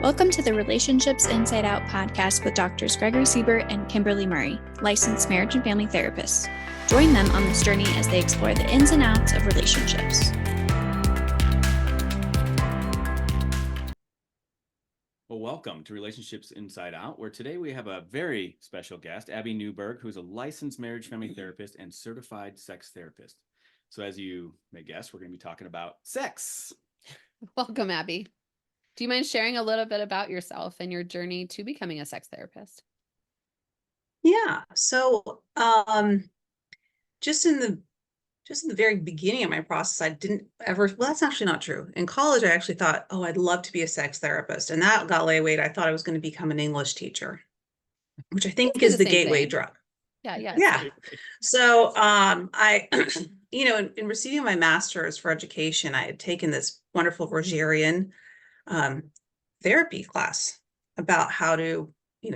Welcome to the Relationships Inside Out podcast with Doctors Gregory Siebert and Kimberly Murray, licensed marriage and family therapists. Join them on this journey as they explore the ins and outs of relationships. Well, welcome to Relationships Inside Out, where today we have a very special guest, Abby Neuberg, who's a licensed marriage family therapist and certified sex therapist. So as you may guess, we're going to be talking about sex. Welcome, Abby. Do you mind sharing a little bit about yourself and your journey to becoming a sex therapist? Yeah. So, just in the very beginning of my process, I didn't ever, well, that's actually not true. In college, I actually thought, oh, I'd love to be a sex therapist. And that got laid. I thought I was going to become an English teacher, which I think is the gateway drug. Yeah. So, I, in receiving my master's for education, I had taken this wonderful Rogerian therapy class about how to do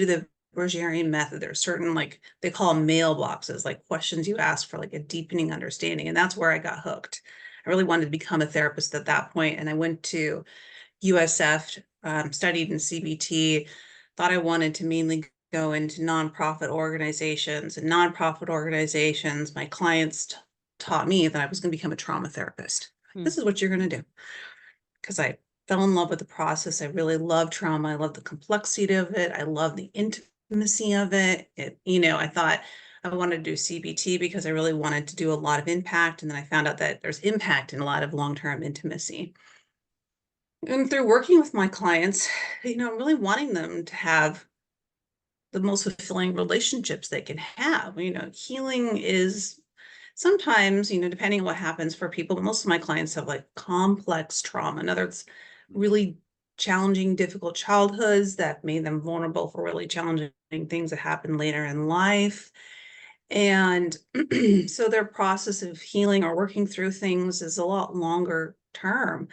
the Rogerian method. There's certain, like, they call them mailboxes, like questions you ask for like a deepening understanding. And that's where I got hooked. I really wanted to become a therapist at that point. And I went to USF, studied in CBT, thought I wanted to mainly go into nonprofit organizations. And nonprofit organizations, my clients taught me that I was going to become a trauma therapist. This is what you're going to do. Because I fell in love with the process. I really love trauma. I love the complexity of it. I love the intimacy of it. I thought I wanted to do CBT because I really wanted to do a lot of impact. And then I found out that there's impact in a lot of long-term intimacy. And through working with my clients, I'm really wanting them to have the most fulfilling relationships they can have. Healing is sometimes, depending on what happens for people, but most of my clients have like complex trauma. In other words, really challenging, difficult childhoods that made them vulnerable for really challenging things that happen later in life. And so their process of healing or working through things is a lot longer term.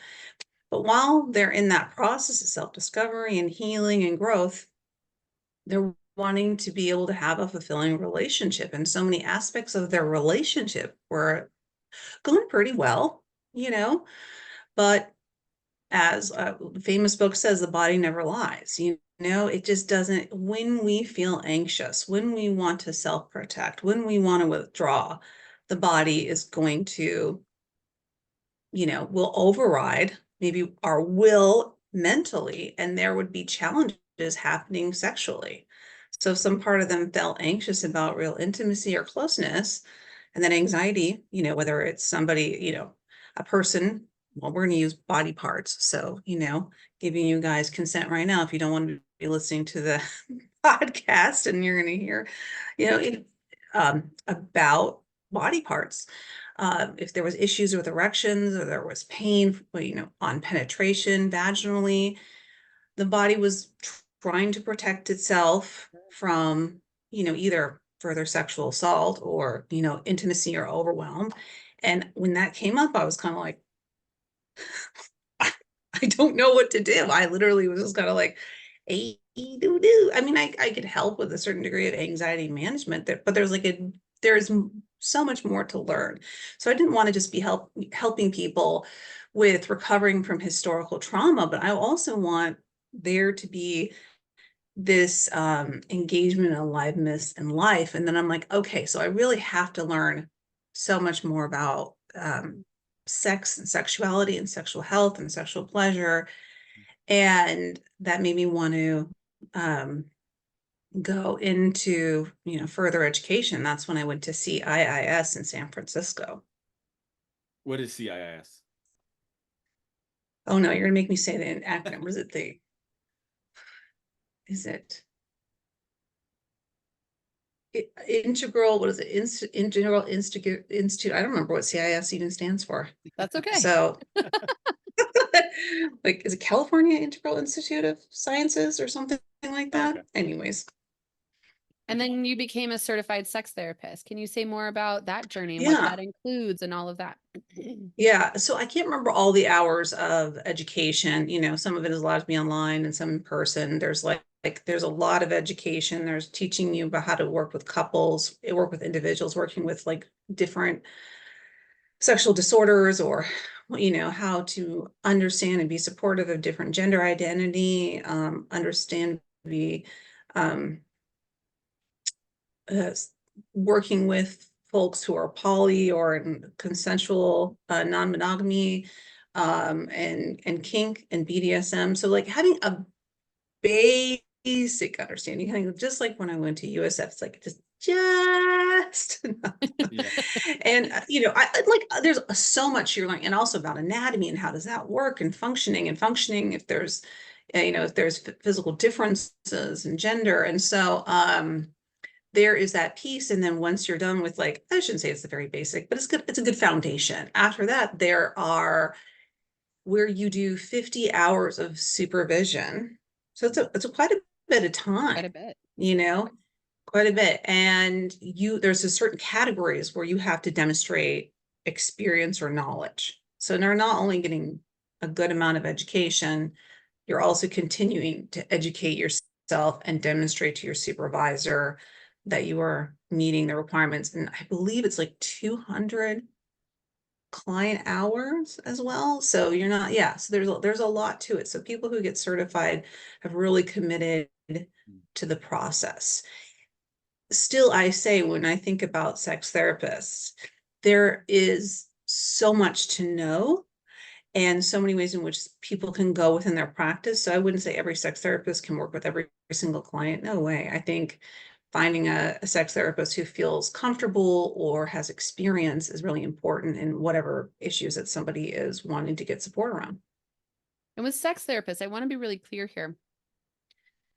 But while they're in that process of self-discovery and healing and growth, they're wanting to be able to have a fulfilling relationship. And so many aspects of their relationship were going pretty well, but as a famous book says, the body never lies. It just doesn't. When we feel anxious, when we want to self-protect, when we want to withdraw, the body is going to, will override maybe our will mentally, and there would be challenges happening sexually. So some part of them felt anxious about real intimacy or closeness, and then anxiety, whether it's somebody, a person. Well, we're going to use body parts. So, giving you guys consent right now, if you don't want to be listening to the podcast and you're going to hear, about body parts. If there was issues with erections or there was pain, on penetration vaginally, the body was trying to protect itself from, either further sexual assault or, intimacy or overwhelm. And when that came up, I was kind of like, I don't know what to do. I literally was just kind of like, hey, do. I mean, I could help with a certain degree of anxiety management, but there's so much more to learn. So I didn't want to just be helping people with recovering from historical trauma, but I also want there to be this engagement and aliveness in life. And then I'm like, okay, so I really have to learn so much more about sex and sexuality and sexual health and sexual pleasure. And that made me want to go into, further education. That's when I went to CIIS in San Francisco. What is CIIS? Oh no, you're gonna make me say the acronym. Integral, what is it? Integral Institute. I don't remember what CIS even stands for. That's okay. So like, is it California Integral Institute of Sciences or something like that? Okay. Anyways. And then you became a certified sex therapist. Can you say more about that journey and what that includes and all of that? Yeah. So I can't remember all the hours of education. Some of it is allowed to be online and some in person. There's there's a lot of education. There's teaching you about how to work with couples, work with individuals, working with like different sexual disorders or how to understand and be supportive of different gender identity, understand the working with folks who are poly or in consensual non-monogamy, and kink and BDSM. So like having a basic understanding, kind of just like when I went to USF, it's like just enough. Yeah. And I like there's so much you're learning, and also about anatomy and how does that work, and functioning if there's if there's physical differences in gender. And so there is that piece. And then once you're done with, like, I shouldn't say it's the very basic, but it's a good foundation. After that, there are where you do 50 hours of supervision. So it's quite a bit of time, Quite a bit. quite a bit. And there's a certain categories where you have to demonstrate experience or knowledge. So they're not only getting a good amount of education, you're also continuing to educate yourself and demonstrate to your supervisor that you are meeting the requirements. And I believe it's like 200 client hours as well. So you're not, so there's a lot to it. So people who get certified have really committed to the process. Still, I say, when I think about sex therapists, there is so much to know and so many ways in which people can go within their practice. So I wouldn't say every sex therapist can work with every single client. No way. I think finding a sex therapist who feels comfortable or has experience is really important in whatever issues that somebody is wanting to get support around. And with sex therapists, I want to be really clear here.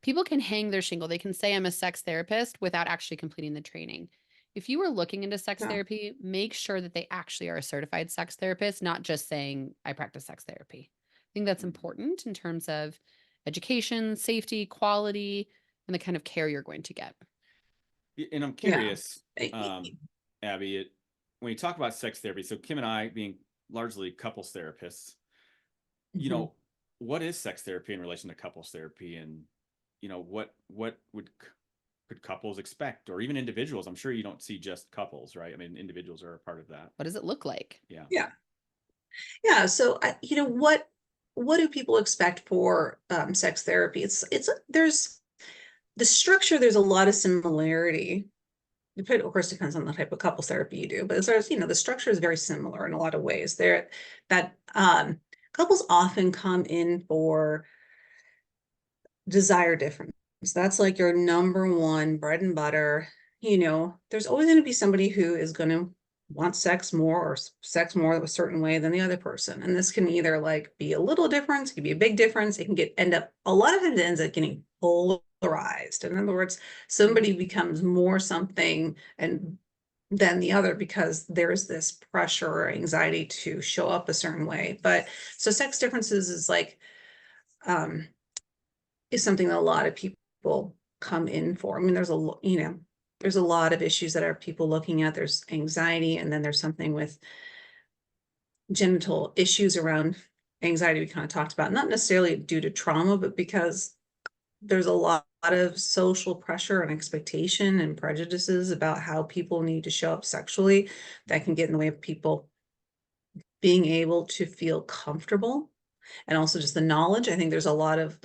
People can hang their shingle. They can say I'm a sex therapist without actually completing the training. If you are looking into sex therapy, make sure that they actually are a certified sex therapist, not just saying I practice sex therapy. I think that's important in terms of education, safety, quality, and the kind of care you're going to get. And I'm curious, Abby, when you talk about sex therapy, so Kim and I being largely couples therapists, what is sex therapy in relation to couples therapy? And, what could couples expect, or even individuals? I'm sure you don't see just couples, right? I mean, individuals are a part of that. What does it look like? Yeah. So, what do people expect for sex therapy? There's the structure. There's a lot of similarity. Of course, depends on the type of couples therapy you do, but there's, the structure is very similar in a lot of ways. Couples often come in for desire difference. That's like your number one bread and butter. There's always going to be somebody who is going to want sex more, or sex more a certain way than the other person. And this can either like be a little difference, it can be a big difference. It can a lot of times it ends up getting polarized. In other words, somebody becomes more something than the other because there's this pressure or anxiety to show up a certain way. But so sex differences is like, is something that a lot of people come in for. I mean, there's a lot of issues that are people looking at. There's anxiety, and then there's something with genital issues around anxiety we kind of talked about, not necessarily due to trauma, but because there's a lot of social pressure and expectation and prejudices about how people need to show up sexually that can get in the way of people being able to feel comfortable. And also just the knowledge. I think there's a lot of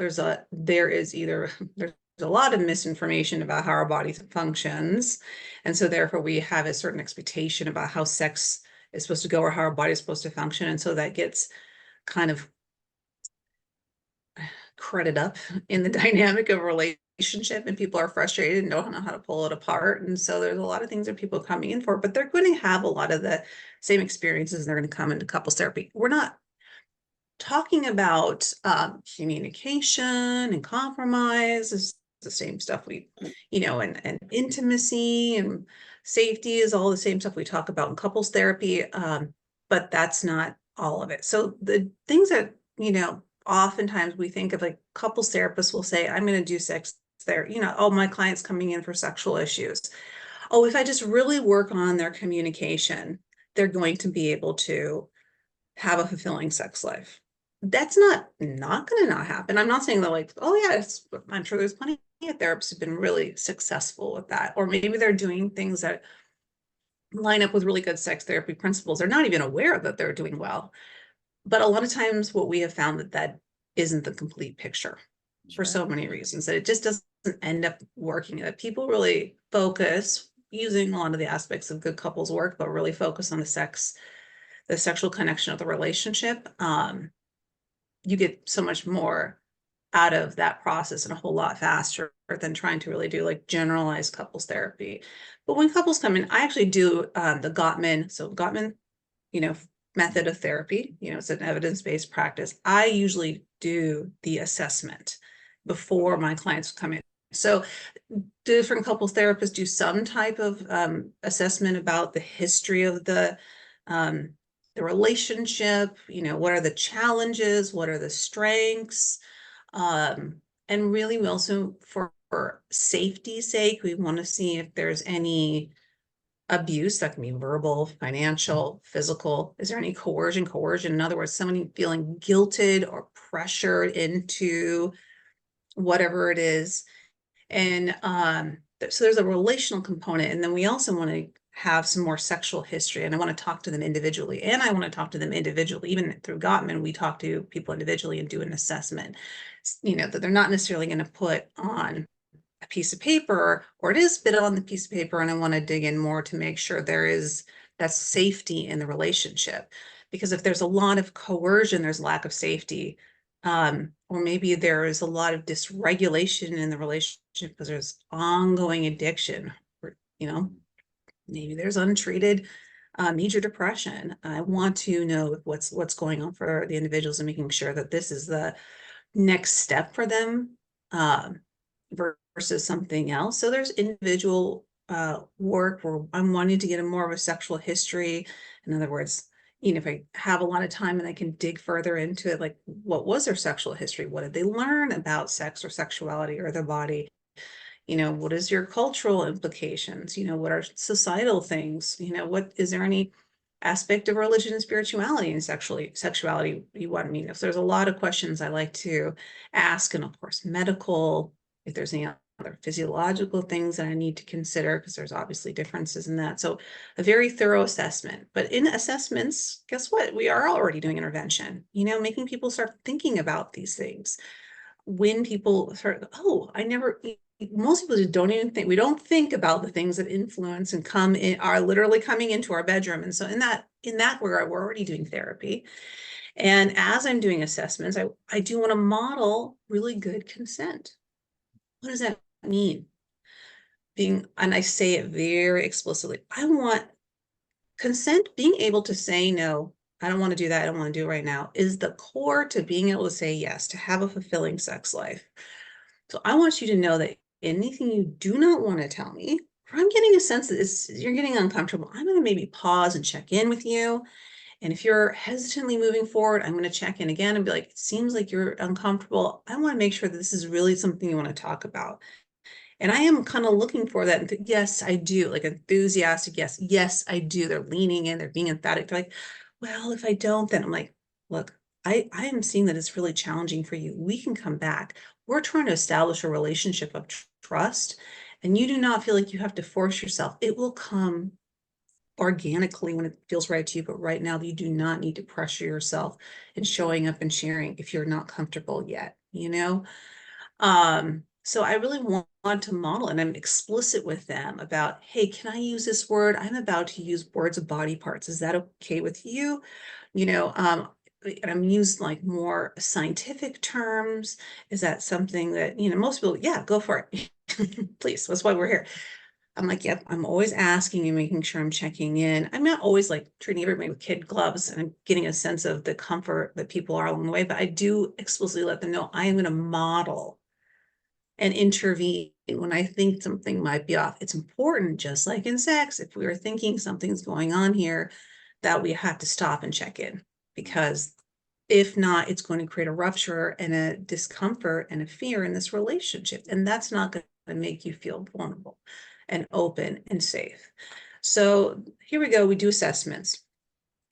misinformation about how our body functions. And so therefore we have a certain expectation about how sex is supposed to go or how our body is supposed to function. And so that gets kind of credit up in the dynamic of a relationship, and people are frustrated and don't know how to pull it apart. And so there's a lot of things that people are coming in for, but they're going to have a lot of the same experiences, and they're going to come into couples therapy. We're not talking about communication and compromise. Is the same stuff and intimacy and safety is all the same stuff we talk about in couples therapy, but that's not all of it. So the things that oftentimes we think of, like, couples therapists will say, I'm going to do sex therapy, oh, my client's coming in for sexual issues. Oh, if I just really work on their communication, they're going to be able to have a fulfilling sex life. That's not going to not happen. I'm not saying that, like, oh yeah, I'm sure there's plenty of therapists who've been really successful with that, or maybe they're doing things that line up with really good sex therapy principles. They're not even aware that they're doing well, But a lot of times what we have found that isn't the complete picture for Sure. so many reasons, that it just doesn't end up working, that people really focus using a lot of the aspects of good couples work, but really focus on the sexual connection of the relationship. You get so much more out of that process and a whole lot faster than trying to really do like generalized couples therapy. But when couples come in, I actually do the Gottman. So Gottman, method of therapy, it's an evidence-based practice. I usually do the assessment before my clients come in. So different couples therapists do some type of assessment about the history of the relationship, what are the challenges, what are the strengths, and really we also, for safety's sake, we want to see if there's any abuse. That can be verbal, financial, physical. Is there any coercion? In other words, somebody feeling guilted or pressured into whatever it is. And so there's a relational component. And then we also want to have some more sexual history. And I want to talk to them individually. And I want to talk to them individually. Even through Gottman, we talk to people individually and do an assessment, that they're not necessarily going to put on a piece of paper, or it is bit on the piece of paper. And I want to dig in more to make sure there is that safety in the relationship. Because if there's a lot of coercion, there's lack of safety. Or maybe there is a lot of dysregulation in the relationship because there's ongoing addiction, or, maybe there's untreated major depression. I want to know what's going on for the individuals and making sure that this is the next step for them versus something else. So there's individual work where I'm wanting to get more of a sexual history. In other words, if I have a lot of time and I can dig further into it, like what was their sexual history? What did they learn about sex or sexuality or their body? What is your cultural implications? What are societal things? What is there any aspect of religion and spirituality and sexuality you want me to know? So there's a lot of questions I like to ask, and of course, medical, if there's any other physiological things that I need to consider, because there's obviously differences in that. So a very thorough assessment. But in assessments, guess what? We are already doing intervention, making people start thinking about these things. When people start, most people don't even think, we don't think about the things that influence and are literally coming into our bedroom. And so in that regard, we're already doing therapy. And as I'm doing assessments, I do want to model really good consent. What does that mean? And I say it very explicitly, I want consent, being able to say, no, I don't want to do that. I don't want to do it right now, is the core to being able to say yes, to have a fulfilling sex life. So I want you to know that anything you do not want to tell me, or I'm getting a sense that you're getting uncomfortable, I'm going to maybe pause and check in with you. And if you're hesitantly moving forward, I'm going to check in again and be like, it seems like you're uncomfortable. I want to make sure that this is really something you want to talk about. And I am kind of looking for that. Yes, I do. Like enthusiastic. Yes, I do. They're leaning in, they're being emphatic. They're like, well, if I don't, then I'm like, look, I am seeing that it's really challenging for you. We can come back. We're trying to establish a relationship of trust, and you do not feel like you have to force yourself. It will come organically when it feels right to you. But right now, you do not need to pressure yourself in showing up and sharing if you're not comfortable yet, So I really want to model, and I'm explicit with them about, hey, can I use this word? I'm about to use words of body parts. Is that okay with you? I'm using like more scientific terms. Is that something that, most people, yeah, go for it. Please, that's why we're here. I'm like, yep, I'm always asking and making sure I'm checking in. I'm not always like treating everybody with kid gloves, and I'm getting a sense of the comfort that people are along the way, but I do explicitly let them know I am going to model and intervene when I think something might be off. It's important, just like in sex, if we are thinking something's going on here, that we have to stop and check in, because if not, it's going to create a rupture and a discomfort and a fear in this relationship. And that's not going to make you feel vulnerable and open and safe. So here we go. We do assessments,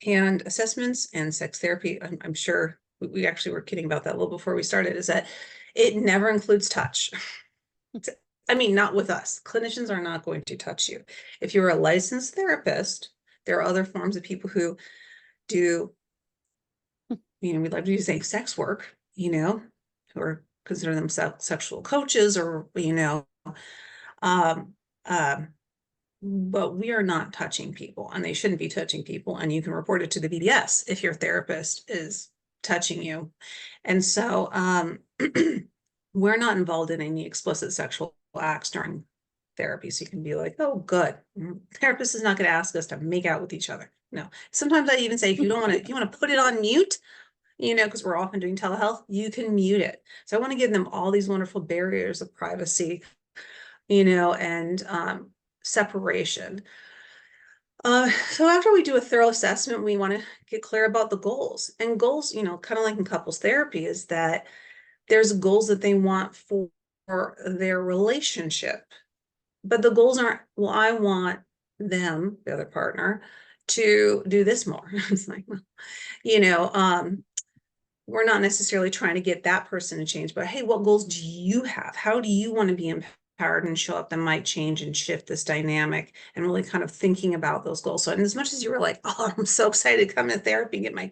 and sex therapy. I'm sure we actually were kidding about that a little before we started, is that it never includes touch. I mean, not with us. Clinicians are not going to touch you. If you're a licensed therapist, there are other forms of people who do we love to do sex work, who consider themselves sexual coaches or, um, um, but we are not touching people, and they shouldn't be touching people. And you can report it to the BDS if your therapist is touching you. And so we're not involved in any explicit sexual acts during therapy. So you can be like, oh, good. Therapist is not going to ask us to make out with each other. No. Sometimes I even say, if you want to put it on mute, because we're often doing telehealth, you can mute it. So I want to give them all these wonderful barriers of privacy, and separation. So after we do a thorough assessment, we want to get clear about the goals. And goals, kind of like in couples therapy, is that there's goals that they want for their relationship. But the goals aren't, well, I want them, the other partner, to do this more. It's like, we're not necessarily trying to get that person to change, but hey, what goals do you have? How do you want to be empowered and show up that might change and shift this dynamic, and really kind of thinking about those goals. So, and as much as you were like, oh, I'm so excited to come to therapy and get my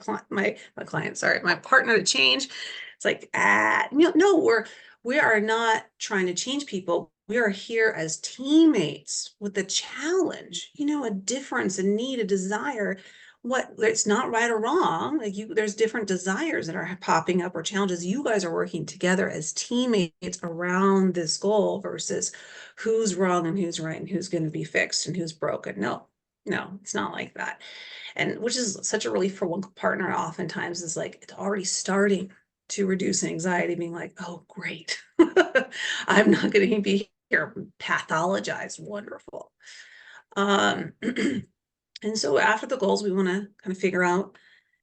partner to change. It's like, no, we are not trying to change people. We are here as teammates with a challenge, a difference, a need, a desire. It's not right or wrong. Like there's different desires that are popping up or challenges. You guys are working together as teammates around this goal versus who's wrong and who's right and who's going to be fixed and who's broken. No, it's not like that. And which is such a relief for one partner. Oftentimes is like, it's already starting to reduce anxiety, being like, oh, great. I'm not going to be here pathologized. Wonderful. And so after the goals, we want to kind of figure out,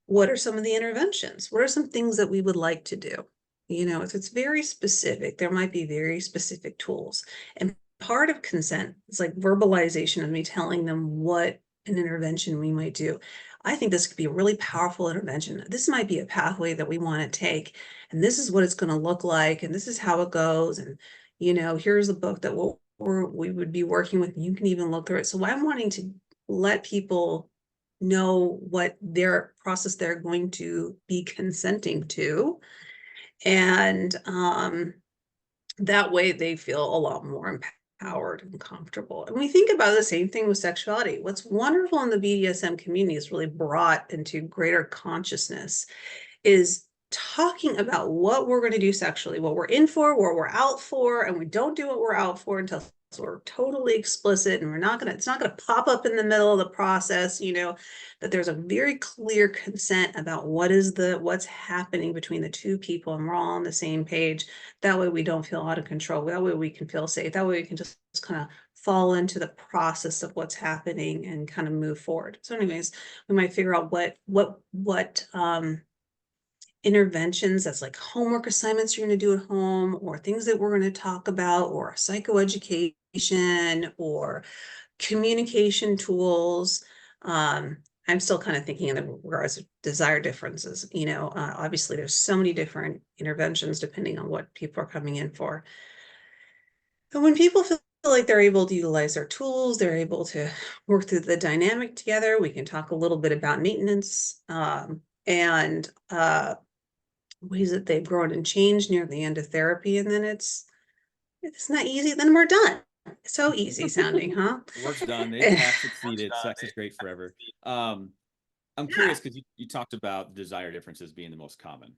what are some of the interventions? What are some things that we would like to do? If it's very specific, there might be very specific tools. And part of consent is like verbalization of me telling them what an intervention we might do. I think this could be a really powerful intervention. This might be a pathway that we want to take, and this is what it's going to look like, and this is how it goes. And, here's a book that we would be working with. You can even look through it. So I'm wanting to let people know what their process they're going to be consenting to. And that way they feel a lot more empowered and comfortable. And we think about the same thing with sexuality. What's wonderful in the BDSM community is really brought into greater consciousness is talking about what we're going to do sexually, what we're in for, what we're out for, and we don't do what we're out for until we're totally explicit, and it's not going to pop up in the middle of the process, that there's a very clear consent about what's happening between the two people, and we're all on the same page. That way we don't feel out of control. That way we can feel safe. That way we can just kind of fall into the process of what's happening and kind of move forward. So anyways, we might figure out what interventions, that's like homework assignments you're going to do at home, or things that we're going to talk about, or psychoeducation, or communication tools. I'm still kind of thinking in regards to desire differences. Obviously there's so many different interventions depending on what people are coming in for. And when people feel like they're able to utilize their tools, they're able to work through the dynamic together, we can talk a little bit about maintenance, and ways that they've grown and changed near the end of therapy. And then it's not easy. Then we're done. So easy sounding, huh? Work's done. They have succeeded. Sex is great forever. I'm curious because you talked about desire differences being the most common.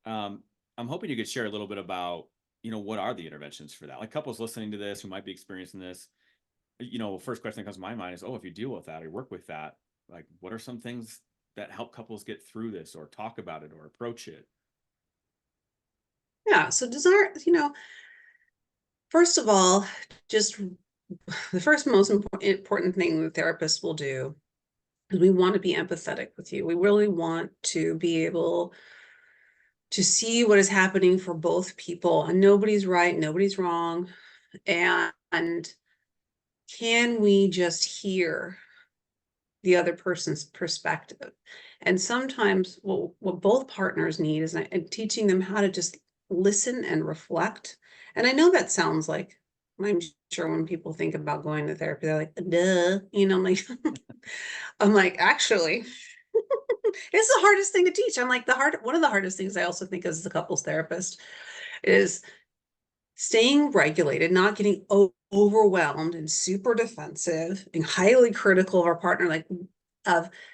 I'm hoping you could share a little bit about, what are the interventions for that? Like couples listening to this who might be experiencing this, first question that comes to my mind is, if you deal with that or work with that, like what are some things that help couples get through this or talk about it or approach it? Yeah. So desire, first of all, just the first most important thing the therapist will do is we want to be empathetic with you. We really want to be able to see what is happening for both people, and nobody's right, nobody's wrong. And can we just hear the other person's perspective? And sometimes what both partners need is teaching them how to just listen and reflect. And I know that sounds like, I'm sure when people think about going to therapy, they're like, duh, like, I'm like, actually, It's the hardest thing to teach. I'm like one of the hardest things I also think as a couples therapist is staying regulated, not getting overwhelmed and super defensive and highly critical of our partner. Like,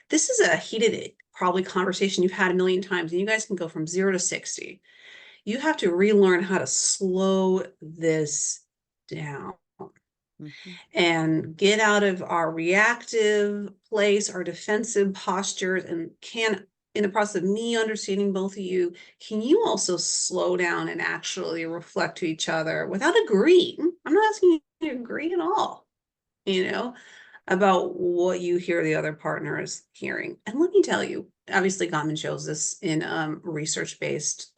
this is a heated, probably conversation you've had a million times, and you guys can go from 0 to 60. You have to relearn how to slow this down and get out of our reactive place, our defensive postures, and in the process of me understanding both of you, can you also slow down and actually reflect to each other without agreeing? I'm not asking you to agree at all, about what you hear the other partner is hearing. And let me tell you, obviously Gottman shows this in research-based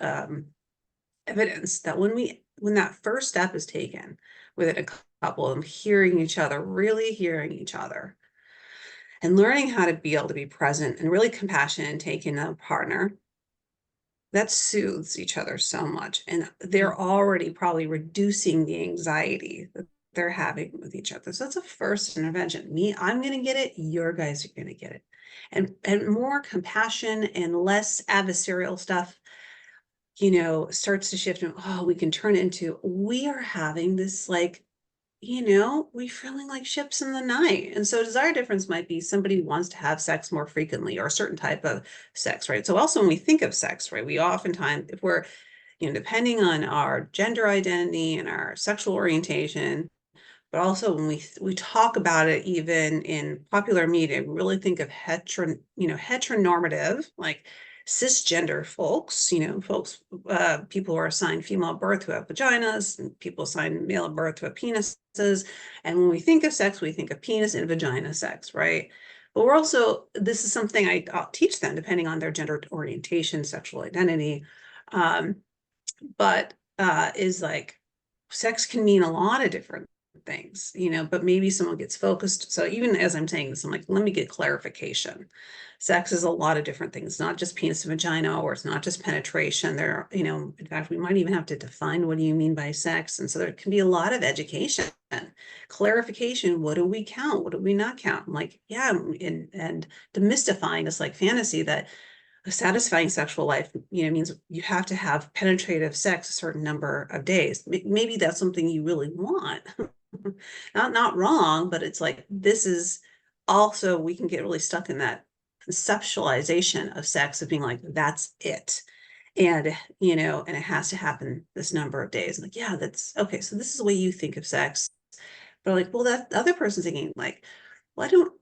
evidence that when that first step is taken within a couple of hearing each other, really hearing each other, and learning how to be able to be present and really compassionate and take in a partner, that soothes each other so much. And they're already probably reducing the anxiety that they're having with each other. So that's a first intervention. I'm going to get it. Your guys are going to get it. And more compassion and less adversarial stuff, starts to shift. And, we can turn it into, we are having this we feeling like ships in the night. And so desire difference might be somebody who wants to have sex more frequently or a certain type of sex, right? So also when we think of sex, right, we oftentimes, if we're, depending on our gender identity and our sexual orientation, but also when we talk about it, even in popular media, we really think of heteronormative, like cisgender folks, people who are assigned female at birth who have vaginas, and people assigned male at birth who have penises. And when we think of sex, we think of penis and vagina sex, right? But this is something I'll teach them depending on their gender orientation, sexual identity. But is like, sex can mean a lot of different things, but maybe someone gets focused. So even as I'm saying this, I'm like, let me get clarification. Sex is a lot of different things, not just penis and vagina, or it's not just penetration. There, in fact, we might even have to define what do you mean by sex. And so there can be a lot of education, clarification. What do we count? What do we not count? I'm like, yeah, and demystifying this like fantasy that a satisfying sexual life, means you have to have penetrative sex a certain number of days. Maybe that's something you really want. Not wrong, but it's like, this is also, we can get really stuck in that conceptualization of sex of being like, that's it. And, and it has to happen this number of days. Like, yeah, that's okay. So this is the way you think of sex. But like, well, that the other person's thinking like, well, I don't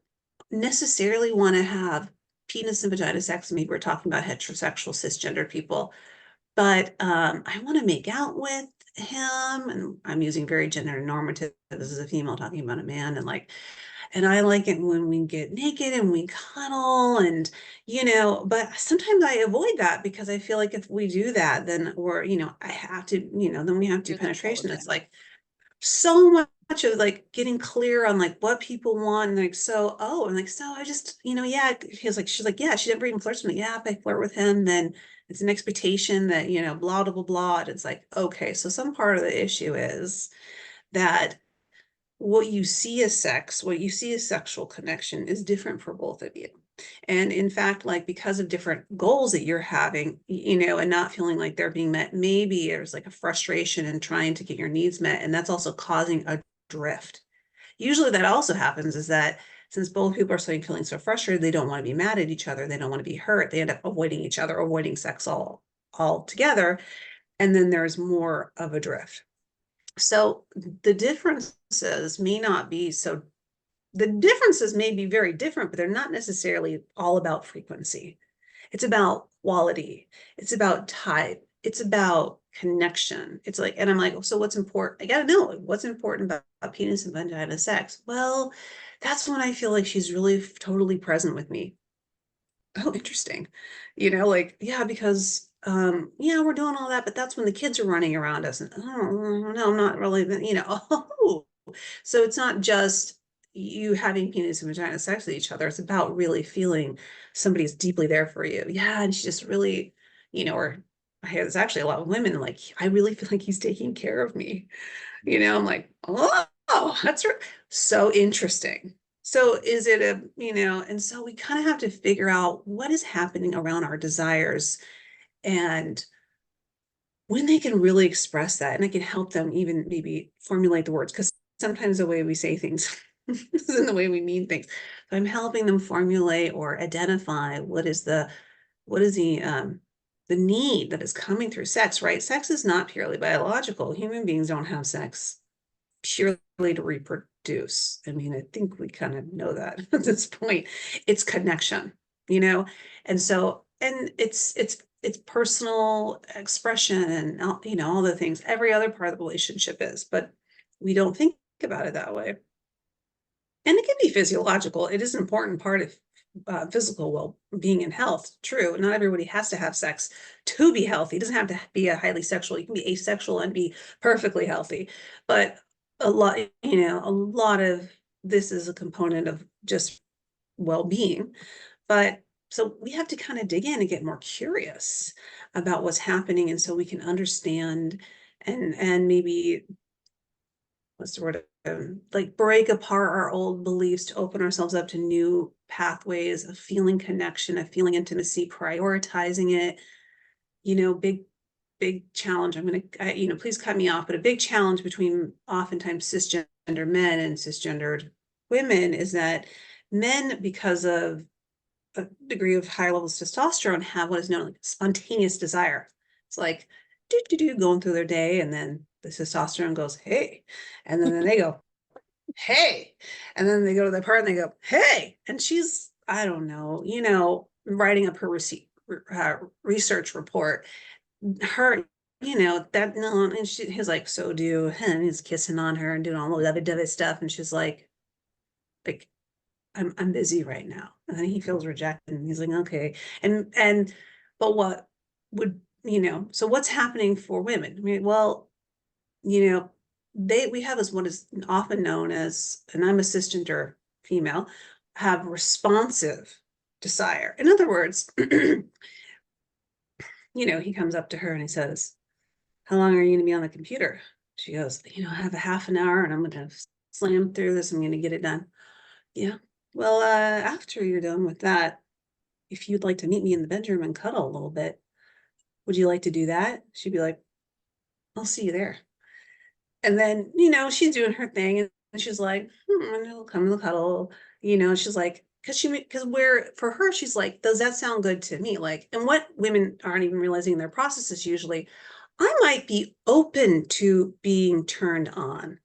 necessarily want to have penis and vagina sex. Maybe we're talking about heterosexual cisgender people, but I want to make out with him, and I'm using very gender normative. This is a female talking about a man, and I like it when we get naked and we cuddle, and but sometimes I avoid that because I feel like if we do that, then I have to, then we have to do penetration. It's like so much of like getting clear on like what people want, and like, so I just, yeah, she's like, yeah, she never even flirts with me. Yeah, if I flirt with him, then it's an expectation that, blah, blah, blah, blah. And it's like, okay, so some part of the issue is that what you see as sex, what you see as sexual connection is different for both of you. And in fact, like, because of different goals that you're having, and not feeling like they're being met, maybe there's like a frustration in trying to get your needs met. And that's also causing a drift. Usually that also happens is that since both people are feeling so frustrated, they don't want to be mad at each other. They don't want to be hurt. They end up avoiding each other, avoiding sex all together. And then there's more of a drift. So the differences may be very different, but they're not necessarily all about frequency. It's about quality. It's about type. It's about connection. It's like, and I'm like, so what's important? I got to know what's important about penis and vagina sex. Well, that's when I feel like she's really totally present with me. Oh, interesting. Yeah, because yeah, we're doing all that, but that's when the kids are running around us, and oh no, I'm not really, oh, so it's not just you having penis and vagina sex with each other. It's about really feeling somebody's deeply there for you. Yeah, and she just really, or I hear there's actually a lot of women like, I really feel like he's taking care of me. I'm like, oh, that's so interesting. So is it and so we kind of have to figure out what is happening around our desires and when they can really express that, and I can help them even maybe formulate the words, because sometimes the way we say things isn't the way we mean things. So I'm helping them formulate or identify what is the need that is coming through sex, right? Sex is not purely biological. Human beings don't have sex purely to reproduce. I mean, I think we kind of know that at this point. It's connection, and so, and it's personal expression and all the things every other part of the relationship is, but we don't think about it that way. And it can be physiological. It is an important part of physical well-being and health. True, not everybody has to have sex to be healthy. It doesn't have to be a highly sexual. You can be asexual and be perfectly healthy. But a lot of this is a component of just well-being. But so we have to kind of dig in and get more curious about what's happening, and so we can understand and maybe what's the word, like break apart our old beliefs to open ourselves up to new pathways of feeling connection, of feeling intimacy, prioritizing it. Big challenge. I'm going to, please cut me off, but a big challenge between oftentimes cisgender men and cisgendered women is that men, because of a degree of high levels of testosterone, have what is known like spontaneous desire. It's like going through their day, and then the testosterone goes, hey, and then they go, hey, and then they go to their partner and they go, hey, and she's, I don't know, writing up her research report, her, that no, and he's like, so do, and he's kissing on her and doing all the lovey-dovey stuff, and she's like, I'm busy right now, and then he feels rejected, and he's like, okay, and but what would so what's happening for women? I mean, well, we have as what is often known as, and I'm a cisgender female, have responsive desire. In other words, he comes up to her and he says, how long are you going to be on the computer? She goes, I have a half an hour and I'm going to slam through this. I'm going to get it done. Yeah. Well, after you're done with that, if you'd like to meet me in the bedroom and cuddle a little bit, would you like to do that? She'd be like, I'll see you there. And then, she's doing her thing and she's like, I'll come to the cuddle, she's like, for her, she's like, does that sound good to me? Like, and what women aren't even realizing in their processes usually, I might be open to being turned on.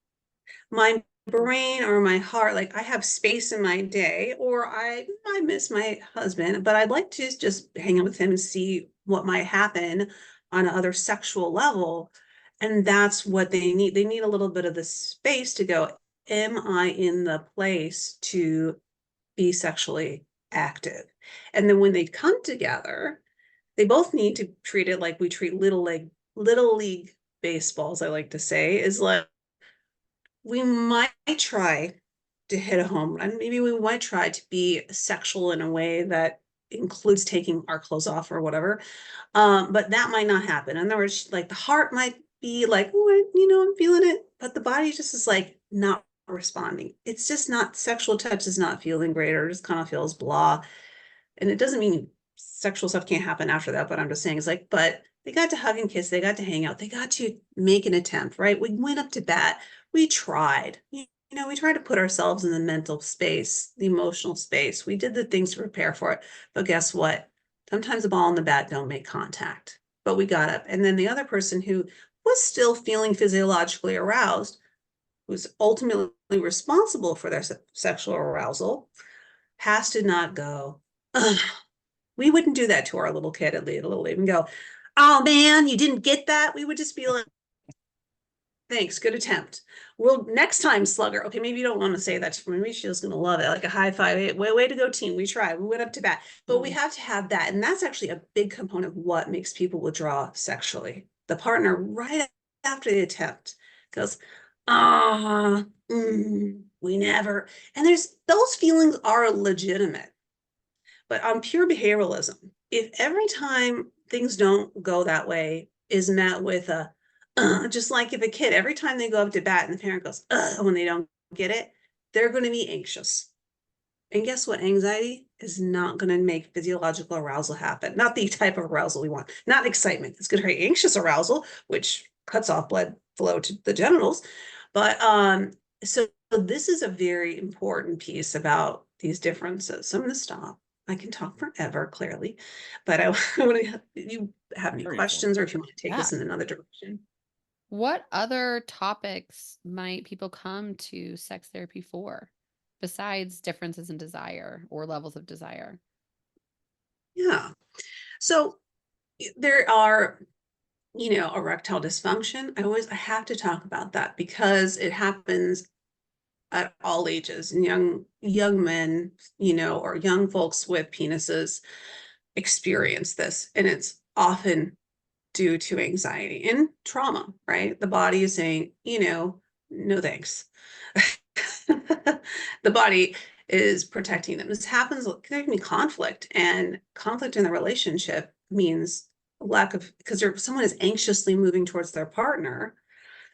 My brain or my heart, like I have space in my day, or I miss my husband, but I'd like to just hang out with him and see what might happen on another sexual level. And that's what they need. They need a little bit of the space to go, am I in the place to be sexually active? And then when they come together, they both need to treat it like we treat little league baseballs, I like to say, is like, we might try to hit a home run. Maybe we might try to be sexual in a way that includes taking our clothes off or whatever. But that might not happen. In other words, like the heart might be like, oh, I'm feeling it, but the body just is like not responding. It's just not, sexual touch is not feeling great, or just kind of feels blah. And it doesn't mean sexual stuff can't happen after that, but I'm just saying, it's like, but they got to hug and kiss, they got to hang out, they got to make an attempt, right? We went up to bat, we tried, we tried to put ourselves in the mental space, the emotional space. We did the things to prepare for it. But guess what? Sometimes the ball and the bat don't make contact, but we got up. And then the other person who was still feeling physiologically aroused, who's ultimately responsible for their sexual arousal, has to not go, ugh. We wouldn't do that to our little kid at Little League and go, oh man, you didn't get that. We would just be like, thanks, good attempt. Well, next time, slugger. Okay, maybe you don't want to say that to me. Maybe she's going to love it. Like a high five. Hey, way to go, team. We tried. We went up to bat. But we have to have that. And that's actually a big component of what makes people withdraw sexually. The partner, right after the attempt, goes, we never. And those feelings are legitimate. But on pure behavioralism, if every time things don't go that way is met with a, just like if a kid, every time they go up to bat and the parent goes, when they don't get it, they're going to be anxious. And guess what? Anxiety is not going to make physiological arousal happen. Not the type of arousal we want. Not excitement. It's going to create anxious arousal, which cuts off blood flow to the genitals. But so this is a very important piece about these differences. So I'm going to stop. I can talk forever, clearly, but I want to. You have any Very questions, or if you want to take Yeah. this in another direction? What other topics might people come to sex therapy for besides differences in desire or levels of desire? Yeah. So there are, erectile dysfunction. I have to talk about that because it happens at all ages, and young men, or young folks with penises experience this, and it's often due to anxiety and trauma, right? The body is saying, no thanks. The body is protecting them. This happens, there can be conflict, and conflict in the relationship means lack of, because someone is anxiously moving towards their partner.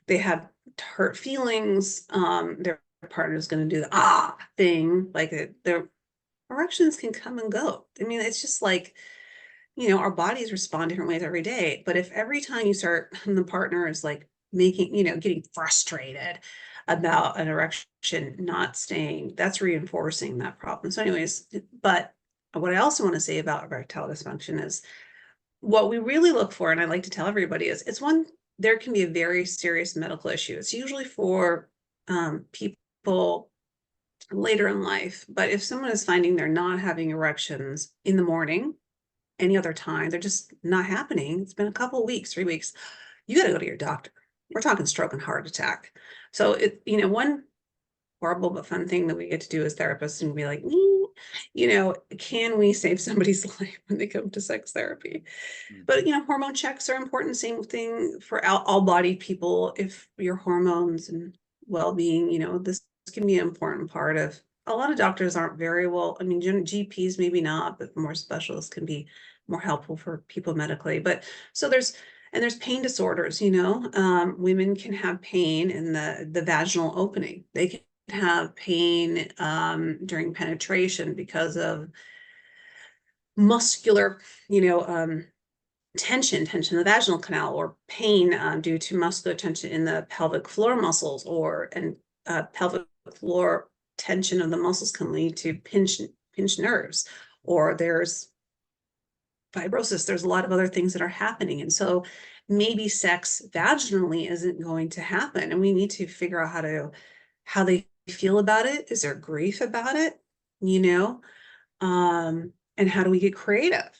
They have hurt feelings. Their partner is going to do the thing, like their erections can come and go. I mean, it's just like, our bodies respond different ways every day. But if every time you start, the partner is like making, getting frustrated about an erection not staying, that's reinforcing that problem. So anyways, but what I also want to say about erectile dysfunction is what we really look for, and I like to tell everybody, is there can be a very serious medical issue. It's usually for people later in life. But if someone is finding they're not having erections in the morning, any other time, they're just not happening, it's been a couple of weeks, 3 weeks, you got to go to your doctor. We're talking stroke and heart attack. So one horrible but fun thing that we get to do as therapists and be like, can we save somebody's life when they come to sex therapy? But hormone checks are important. Same thing for all body people. If your hormones and well-being, this can be an important part of. A lot of doctors aren't very well. I mean, GPs maybe not, but more specialists can be more helpful for people medically. But so there's pain disorders. Women can have pain in the vaginal opening. They can have pain during penetration because of muscular, tension in the vaginal canal, or pain due to muscular tension in the pelvic floor muscles, and pelvic floor tension of the muscles can lead to pinch nerves, or there's fibrosis. There's a lot of other things that are happening. And so maybe sex vaginally isn't going to happen. And we need to figure out how they feel about it. Is there grief about it? And how do we get creative?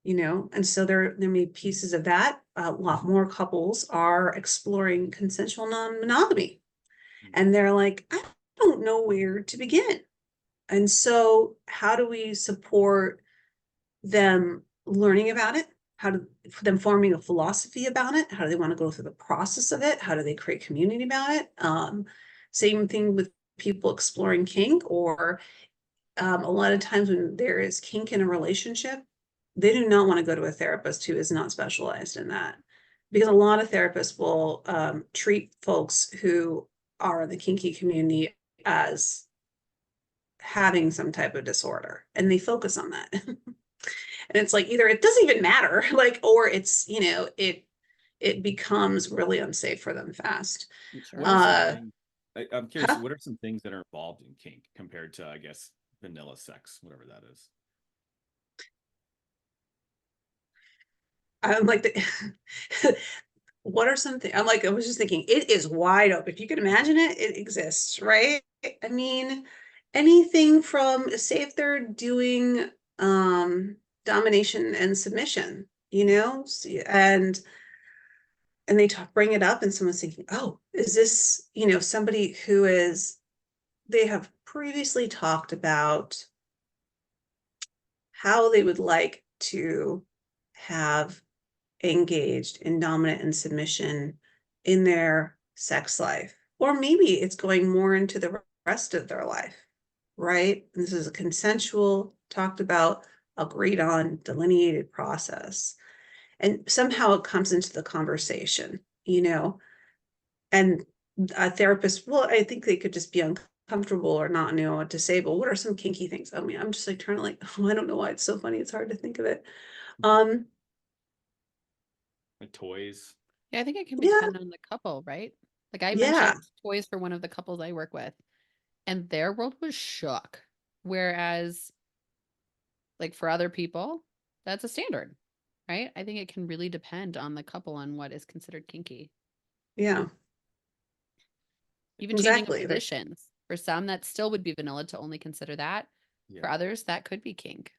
And so there may be pieces of that. A lot more couples are exploring consensual non-monogamy. And they're like, I don't know where to begin. And so how do we support them learning about it? Them forming a philosophy about it? How do they want to go through the process of it? How do they create community about it? Same thing with people exploring kink, or a lot of times when there is kink in a relationship, they do not want to go to a therapist who is not specialized in that, because a lot of therapists will treat folks who are in the kinky community as having some type of disorder, and they focus on that. And it's like, either it doesn't even matter, or it's, it becomes really unsafe for them fast. I'm curious, what are some things that are involved in kink compared to, I guess, vanilla sex, whatever that is? I'm like, what are some things? I'm like, I was just thinking, it is wide open. If you can imagine it, it exists, right? I mean, anything from, say if they're doing domination and submission, and they bring it up, and someone's thinking, oh, is this, somebody they have previously talked about how they would like to have engaged in dominant and submission in their sex life, or maybe it's going more into the rest of their life, right? And this is a consensual, talked about, agreed on, delineated process, and somehow it comes into the conversation, and a therapist, well, I think they could just be comfortable or not know what to say, but what are some kinky things? I mean, I'm just like trying to like, oh, I don't know why it's so funny. It's hard to think of it. Like toys. Yeah, I think it can be Yeah, dependent on the couple, right? Like I yeah, mentioned toys for one of the couples I work with, and their world was shook. Whereas, like for other people, that's a standard, right? I think it can really depend on the couple on what is considered kinky. yeah, Even changing of exactly. positions. For some, that still would be vanilla to only consider that. For Yeah. others, that could be kink.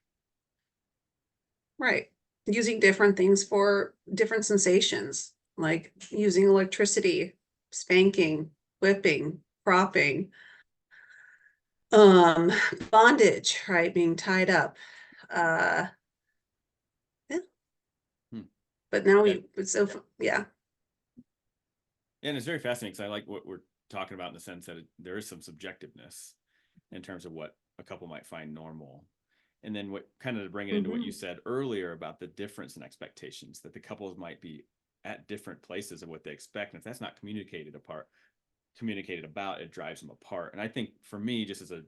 Right. Using different things for different sensations, like using electricity, spanking, whipping, propping, um, bondage, right? Being tied up. Yeah. Hmm. But now Yeah. yeah. And it's very fascinating because I like what we're talking about in the sense that there is some subjectiveness in terms of what a couple might find normal. And then what kind of to bring it into what you said earlier about the difference in expectations, that the couples might be at different places of what they expect. And if that's not communicated about, it drives them apart. And I think for me, just as a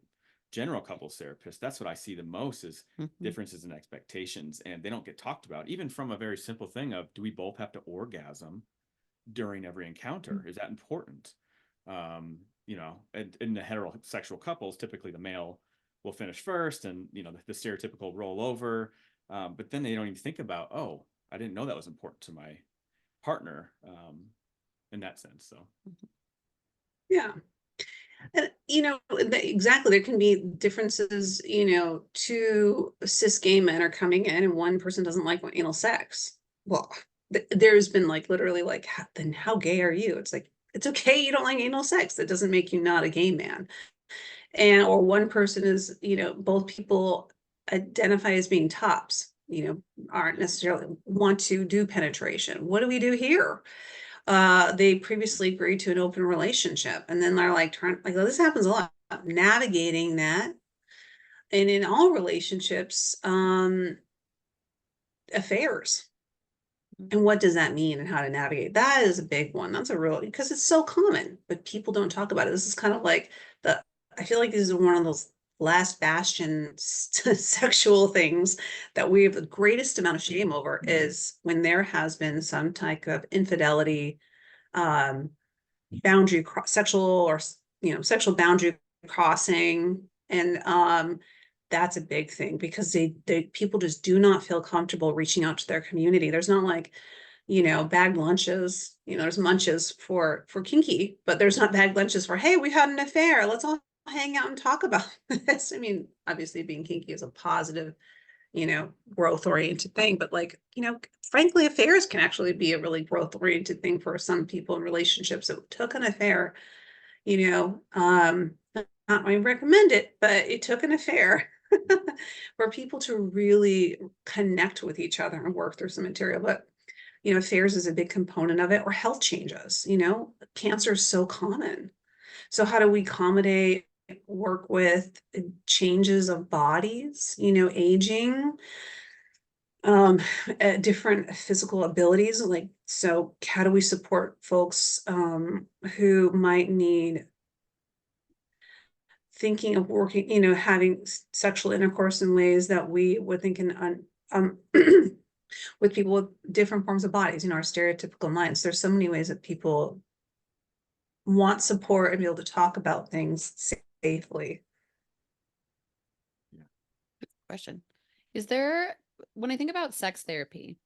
general couples therapist, that's what I see the most is differences in expectations. And they don't get talked about, even from a very simple thing of, do we both have to orgasm during every encounter? Is that important? You know, in the heterosexual couples, typically the male will finish first and, you know, the stereotypical roll over. But then they don't even think about, oh, I didn't know that was important to my partner in that sense. So, Yeah. And, you know, exactly. There can be differences, you know, two cis gay men are coming in and one person doesn't like anal sex. Well, there's been like literally like, then how gay are you? It's like, it's okay. You don't like anal sex. That doesn't make you not a gay man. And, or one person is, you know, both people identify as being tops, you know, aren't necessarily want to do penetration. What do we do here? They previously agreed to an open relationship and then they're like trying like, well, this happens a lot, navigating that. And in all relationships, affairs. And what does that mean and how to navigate? That is a big one. That's a real, because it's so common, but people don't talk about it. This is kind of like I feel like this is one of those last bastion sexual things that we have the greatest amount of shame over is when there has been some type of infidelity, boundary sexual or, you know, sexual boundary crossing. And that's a big thing because they people just do not feel comfortable reaching out to their community. There's not like, you know, bagged lunches, you know, there's munches for kinky, but there's not bagged lunches for, hey, we had an affair, let's all hang out and talk about this. I mean, obviously being kinky is a positive, you know, growth oriented thing, but like, you know, frankly, affairs can actually be a really growth oriented thing for some people in relationships that took an affair, you know, not I recommend it, but it took an affair for people to really connect with each other and work through some material. But, you know, affairs is a big component of it, or health changes, you know, cancer is so common. So how do we accommodate, work with changes of bodies, you know, aging, different physical abilities, like, so how do we support folks who might need thinking of working, you know, having sexual intercourse in ways that we would think in with people with different forms of bodies, you know, our stereotypical minds. There's so many ways that people want support and be able to talk about things safely. Question. Is there, when I think about sex therapy,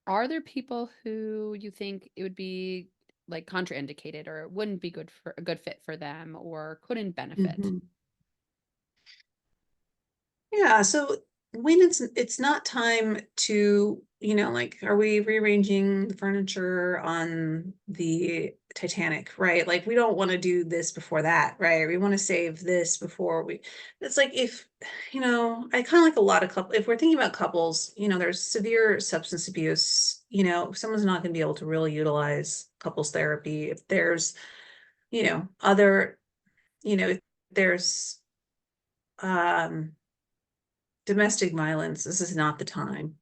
are there people who you think it would be like contraindicated or it wouldn't be good for a good fit for them or couldn't benefit? Yeah, so when it's not time to, you know, like, are we rearranging the furniture on the Titanic, right? Like, we don't want to do this before that, right? We want to save this before it's like, if, you know, I kind of like a lot of couples, if we're thinking about couples, you know, there's severe substance abuse, you know, someone's not going to be able to really utilize couples therapy. If there's, you know, other, you know, if there's, domestic violence, this is not the time.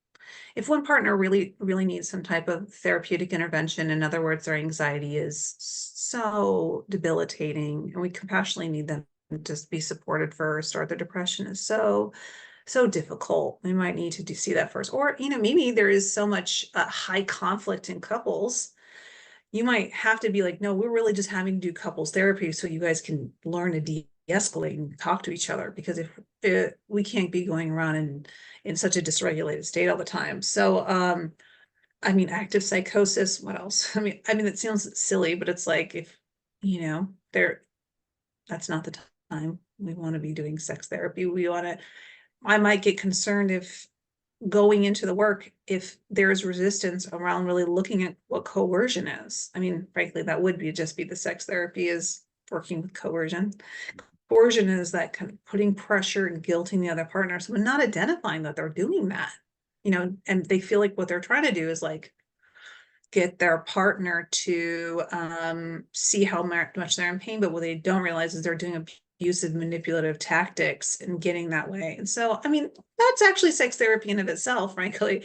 if one partner really needs some type of therapeutic intervention, in other words, their anxiety is so debilitating and we compassionately need them to be supported first, or their depression is so difficult, we might need to see that first. Or, maybe there is so much high conflict in couples, you might have to be like, no, we're really just having to do couples therapy so you guys can learn to de-escalate and talk to each other, because if we can't be going around in such a dysregulated state all the time. So I mean, active psychosis, what else? I mean it sounds silly, but it's like, if there, that's not the time we want to be doing sex therapy. I might get concerned if going into the work, if there's resistance around really looking at what coercion is. I mean, frankly, that would just be the sex therapy is working with coercion. Coercion is that kind of putting pressure and guilting the other partner, so not identifying that they're doing that, and they feel like what they're trying to do is like get their partner to see how much they're in pain, but what they don't realize is they're doing abusive, manipulative tactics and getting that way. And so, I mean, that's actually sex therapy in of itself, frankly.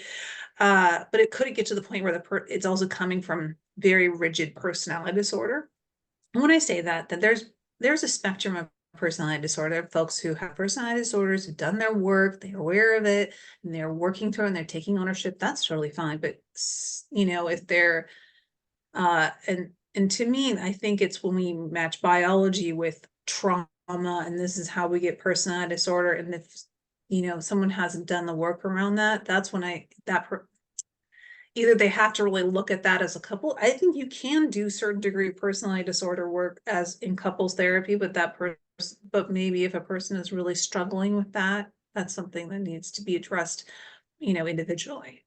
But it could get to the point where it's also coming from very rigid personality disorder. And when I say that, there's a spectrum of personality disorder. Folks who have personality disorders, who've done their work, they're aware of it, and they're working through and they're taking ownership, that's totally fine. But if they're and to me, I think it's when we match biology with trauma, and this is how we get personality disorder. And if someone hasn't done the work around that, that's when either they have to really look at that as a couple. I think you can do certain degree of personality disorder work as in couples therapy, but maybe if a person is really struggling with that, that's something that needs to be addressed, individually.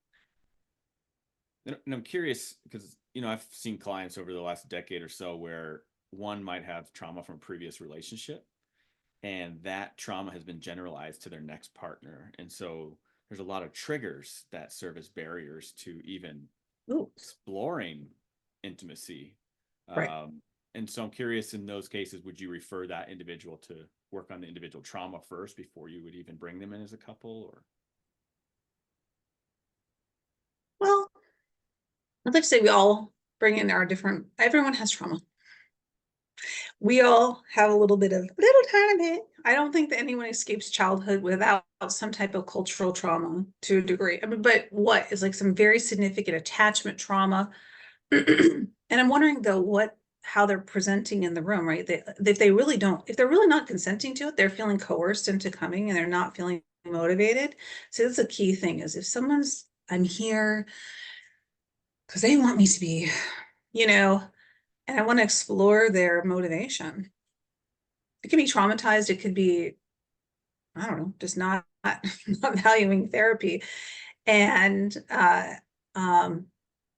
And I'm curious because, I've seen clients over the last decade or so where one might have trauma from a previous relationship, and that trauma has been generalized to their next partner. And so there's a lot of triggers that serve as barriers to even exploring intimacy. Right. And so I'm curious, in those cases, would you refer that individual to work on the individual trauma first before you would even bring them in as a couple? Or Well, I'd like to say we all bring in everyone has trauma. We all have a little tiny bit. I don't think that anyone escapes childhood without some type of cultural trauma to a degree. I mean, but what is like some very significant attachment trauma. And I'm wondering though, how they're presenting in the room, right? If they're really not consenting to it, they're feeling coerced into coming and they're not feeling motivated. So that's a key thing, is if I'm here because they want me to be, and I want to explore their motivation. It can be traumatized. It could be, I don't know, just not valuing therapy. And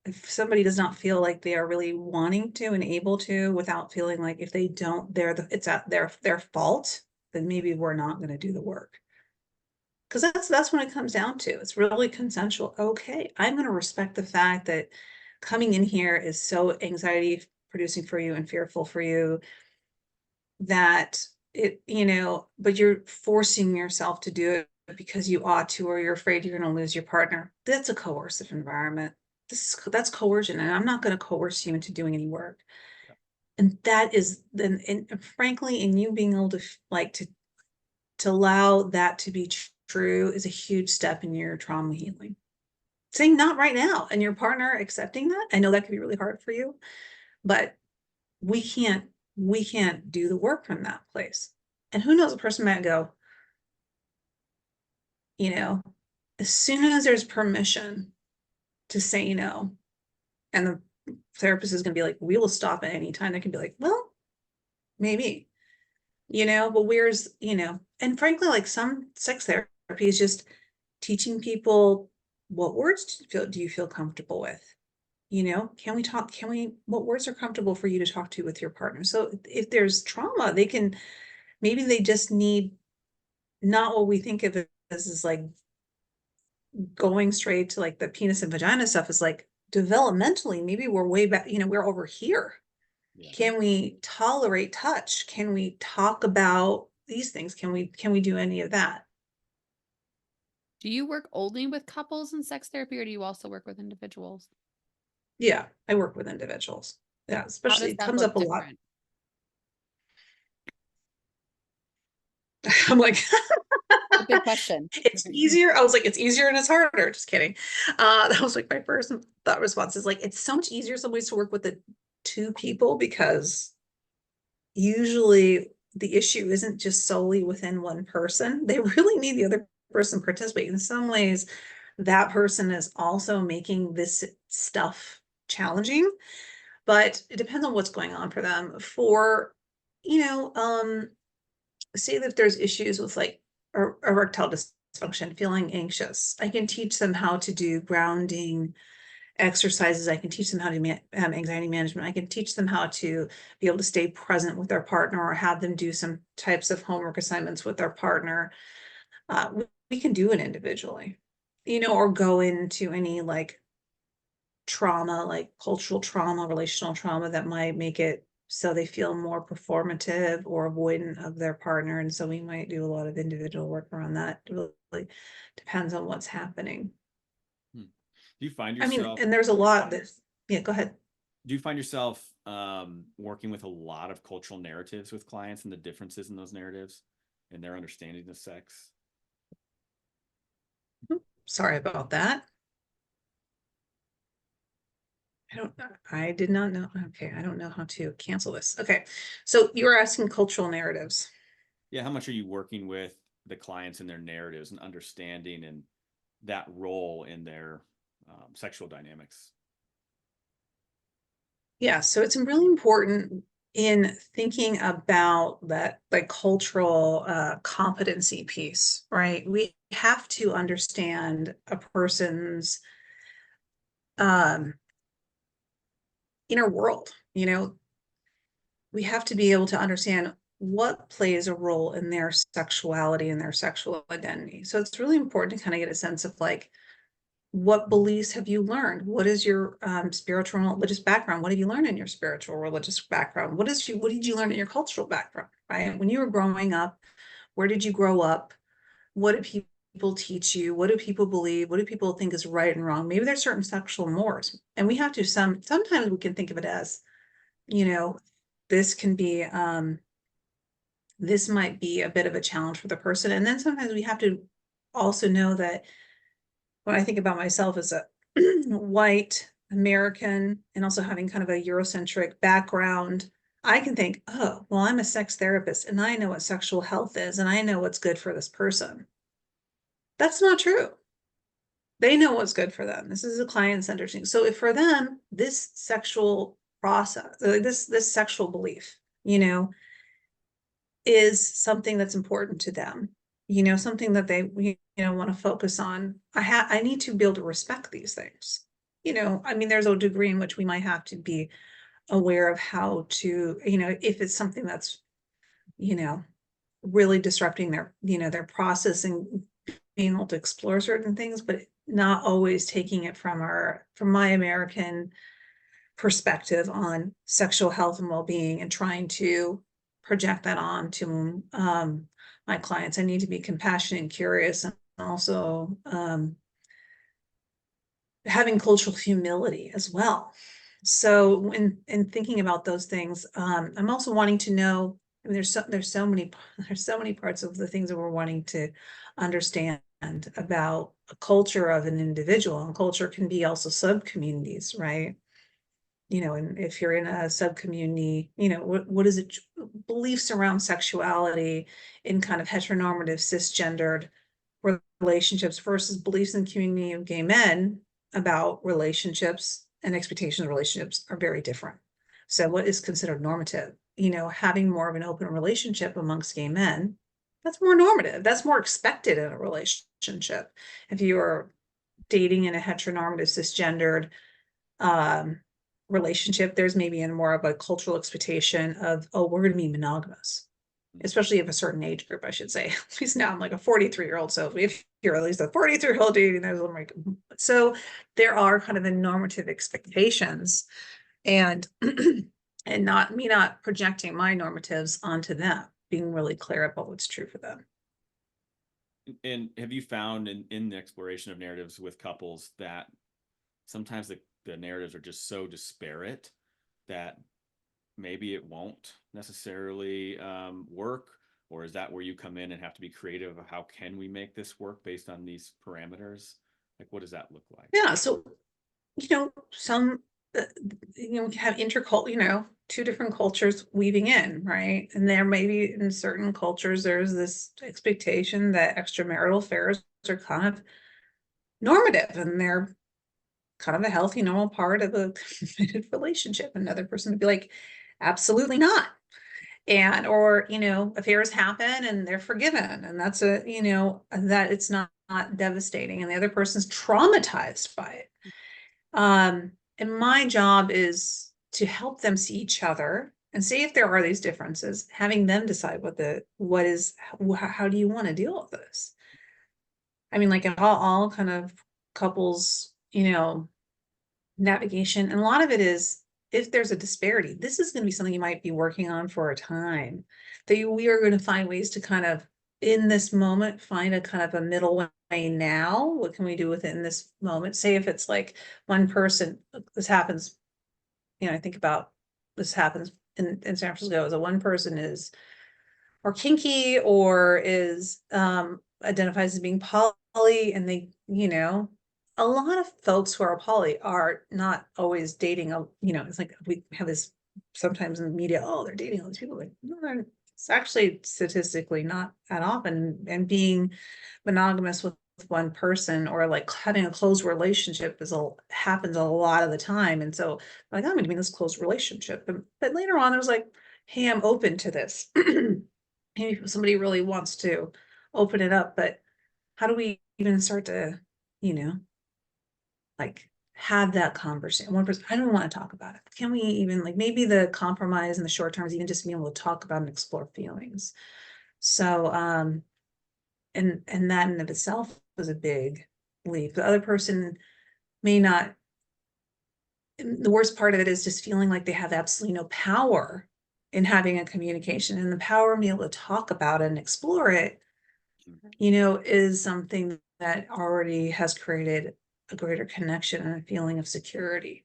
if somebody does not feel like they are really wanting to and able to, without feeling like if they don't, it's at their fault, then maybe we're not going to do the work. Because that's when it comes down to. It's really consensual. Okay, I'm going to respect the fact that coming in here is so anxiety producing for you and fearful for you that but you're forcing yourself to do it because you ought to, or you're afraid you're going to lose your partner. That's a coercive environment. That's coercion, and I'm not going to coerce you into doing any work. Yeah. And that is then, and frankly, in you being able to allow that to be true is a huge step in your trauma healing. Saying not right now, and your partner accepting that. I know that can be really hard for you, but we can't do the work from that place. And who knows, a person might go, as soon as there's permission to say no, and the therapist is going to be like, we will stop at any time. They can be like, well, maybe, but and frankly, like some sex therapy is just teaching people, what words do you feel comfortable with? Can we talk? What words are comfortable for you to talk to with your partner? So if there's trauma, maybe they just need not what we think of as is like going straight to like the penis and vagina stuff, is like developmentally, maybe we're way back, we're over here. Yeah. Can we tolerate touch? Can we talk about these things? Can we do any of that? Do you work only with couples in sex therapy, or do you also work with individuals? Yeah, I work with individuals. Yeah, How especially does it that comes look up a lot. different? I'm like, A big question. it's easier. I was like, it's easier and it's harder. Just kidding. That was like my first thought response is like, it's so much easier some ways to work with the two people because usually the issue isn't just solely within one person. They really need the other person to participate. In some ways, that person is also making this stuff challenging, but it depends on what's going on for them. For, you know, say that there's issues with like erectile dysfunction, feeling anxious, I can teach them how to do grounding exercises. I can teach them how to anxiety management. I can teach them how to be able to stay present with their partner or have them do some types of homework assignments with their partner. We can do it individually, you know, or go into any like trauma, like cultural trauma, relational trauma that might make it so they feel more performative or avoidant of their partner. And so we might do a lot of individual work around that. It really depends on what's happening. Do you find I mean, yourself, and there's a lot that, yeah, go ahead. do you find yourself working with a lot of cultural narratives with clients and the differences in those narratives and their understanding of sex? Sorry about that. I did not know. Okay, I don't know how to cancel this. Okay, so you were asking cultural narratives. Yeah, how much are you working with the clients and their narratives and understanding and that role in their sexual dynamics? Yeah, so it's really important in thinking about that like cultural competency piece, right? We have to understand a person's um, inner world, you know, we have to be able to understand what plays a role in their sexuality and their sexual identity. So it's really important to kind of get a sense of like, what beliefs have you learned? What is your spiritual and religious background? What have you learned in your spiritual religious background? What did you learn in your cultural background, right? When you were growing up, where did you grow up? What did people teach you? What do people believe? What do people think is right and wrong? Maybe there's certain sexual mores. And we have to sometimes we can think of it as, you know, this can be this might be a bit of a challenge for the person. And then sometimes we have to also know that when I think about myself as a white American and also having kind of a Eurocentric background, I can think, oh, well, I'm a sex therapist and I know what sexual health is and I know what's good for this person. That's not true. They know what's good for them. This is a client-centered thing. So if for them, this sexual process, this sexual belief, you know, is something that's important to them, you know, something that they, you know, want to focus on. I need to be able to respect these things. You know, I mean, there's a degree in which we might have to be aware of how to, you know, if it's something that's, you know, really disrupting their, you know, their processing, being able to explore certain things, but not always taking it from my American perspective on sexual health and well-being and trying to project that on to my clients. I need to be compassionate and curious and also having cultural humility as well. So in thinking about those things, I'm also wanting to know, I mean, there's so many parts of the things that we're wanting to understand about a culture of an individual, and culture can be also sub-communities, right? You know, and if you're in a sub-community, you know, what is it, beliefs around sexuality in kind of heteronormative cisgendered relationships versus beliefs in the community of gay men about relationships and expectations of relationships are very different. So what is considered normative, you know, having more of an open relationship amongst gay men, that's more normative, that's more expected in a relationship. If you are dating in a heteronormative cisgendered relationship, there's maybe in more of a cultural expectation of, oh, we're going to be monogamous, especially of a certain age group, I should say. At least now I'm like a 43-year-old. So if you're at least a 43-year-old dating, there's like, so there are kind of the normative expectations and and not projecting my normatives onto them, being really clear about what's true for them. And have you found in the exploration of narratives with couples that sometimes the narratives are just so disparate that maybe it won't necessarily work? Or is that where you come in and have to be creative of how can we make this work based on these parameters? Like, what does that look like? Yeah. So, some, we have two different cultures weaving in, right? And there may be in certain cultures, there's this expectation that extramarital affairs are kind of normative and they're kind of a healthy, normal part of a committed relationship. Another person would be like, absolutely not. And, or, affairs happen and they're forgiven. And that's that it's not devastating. And the other person's traumatized by it. And my job is to help them see each other and see if there are these differences, having them decide how do you want to deal with this? I mean, like all kind of couples, navigation. And a lot of it is, if there's a disparity, this is going to be something you might be working on for a time, that we are going to find ways to kind of, in this moment, find a kind of a middle way now. What can we do within this moment? Say if it's like one person, this happens, I think about this happens in San Francisco, as a one person is or kinky or is identifies as being poly, and they, a lot of folks who are poly are not always dating, it's like we have this sometimes in the media, oh, they're dating all these people. Like, no, it's actually statistically not that often. And being monogamous with one person or like having a close relationship happens a lot of the time. And so like, I'm going to be in this close relationship. But later on, I was like, hey, I'm open to this. Maybe if somebody really wants to open it up, but how do we even start to, like have that conversation? One person, I don't want to talk about it. Can we even, like, maybe the compromise in the short term is even just being able to talk about and explore feelings. So, and that in of itself was a big leap. The other person may not, the worst part of it is just feeling like they have absolutely no power in having a communication, and the power of being able to talk about it and explore it, is something that already has created a greater connection and a feeling of security.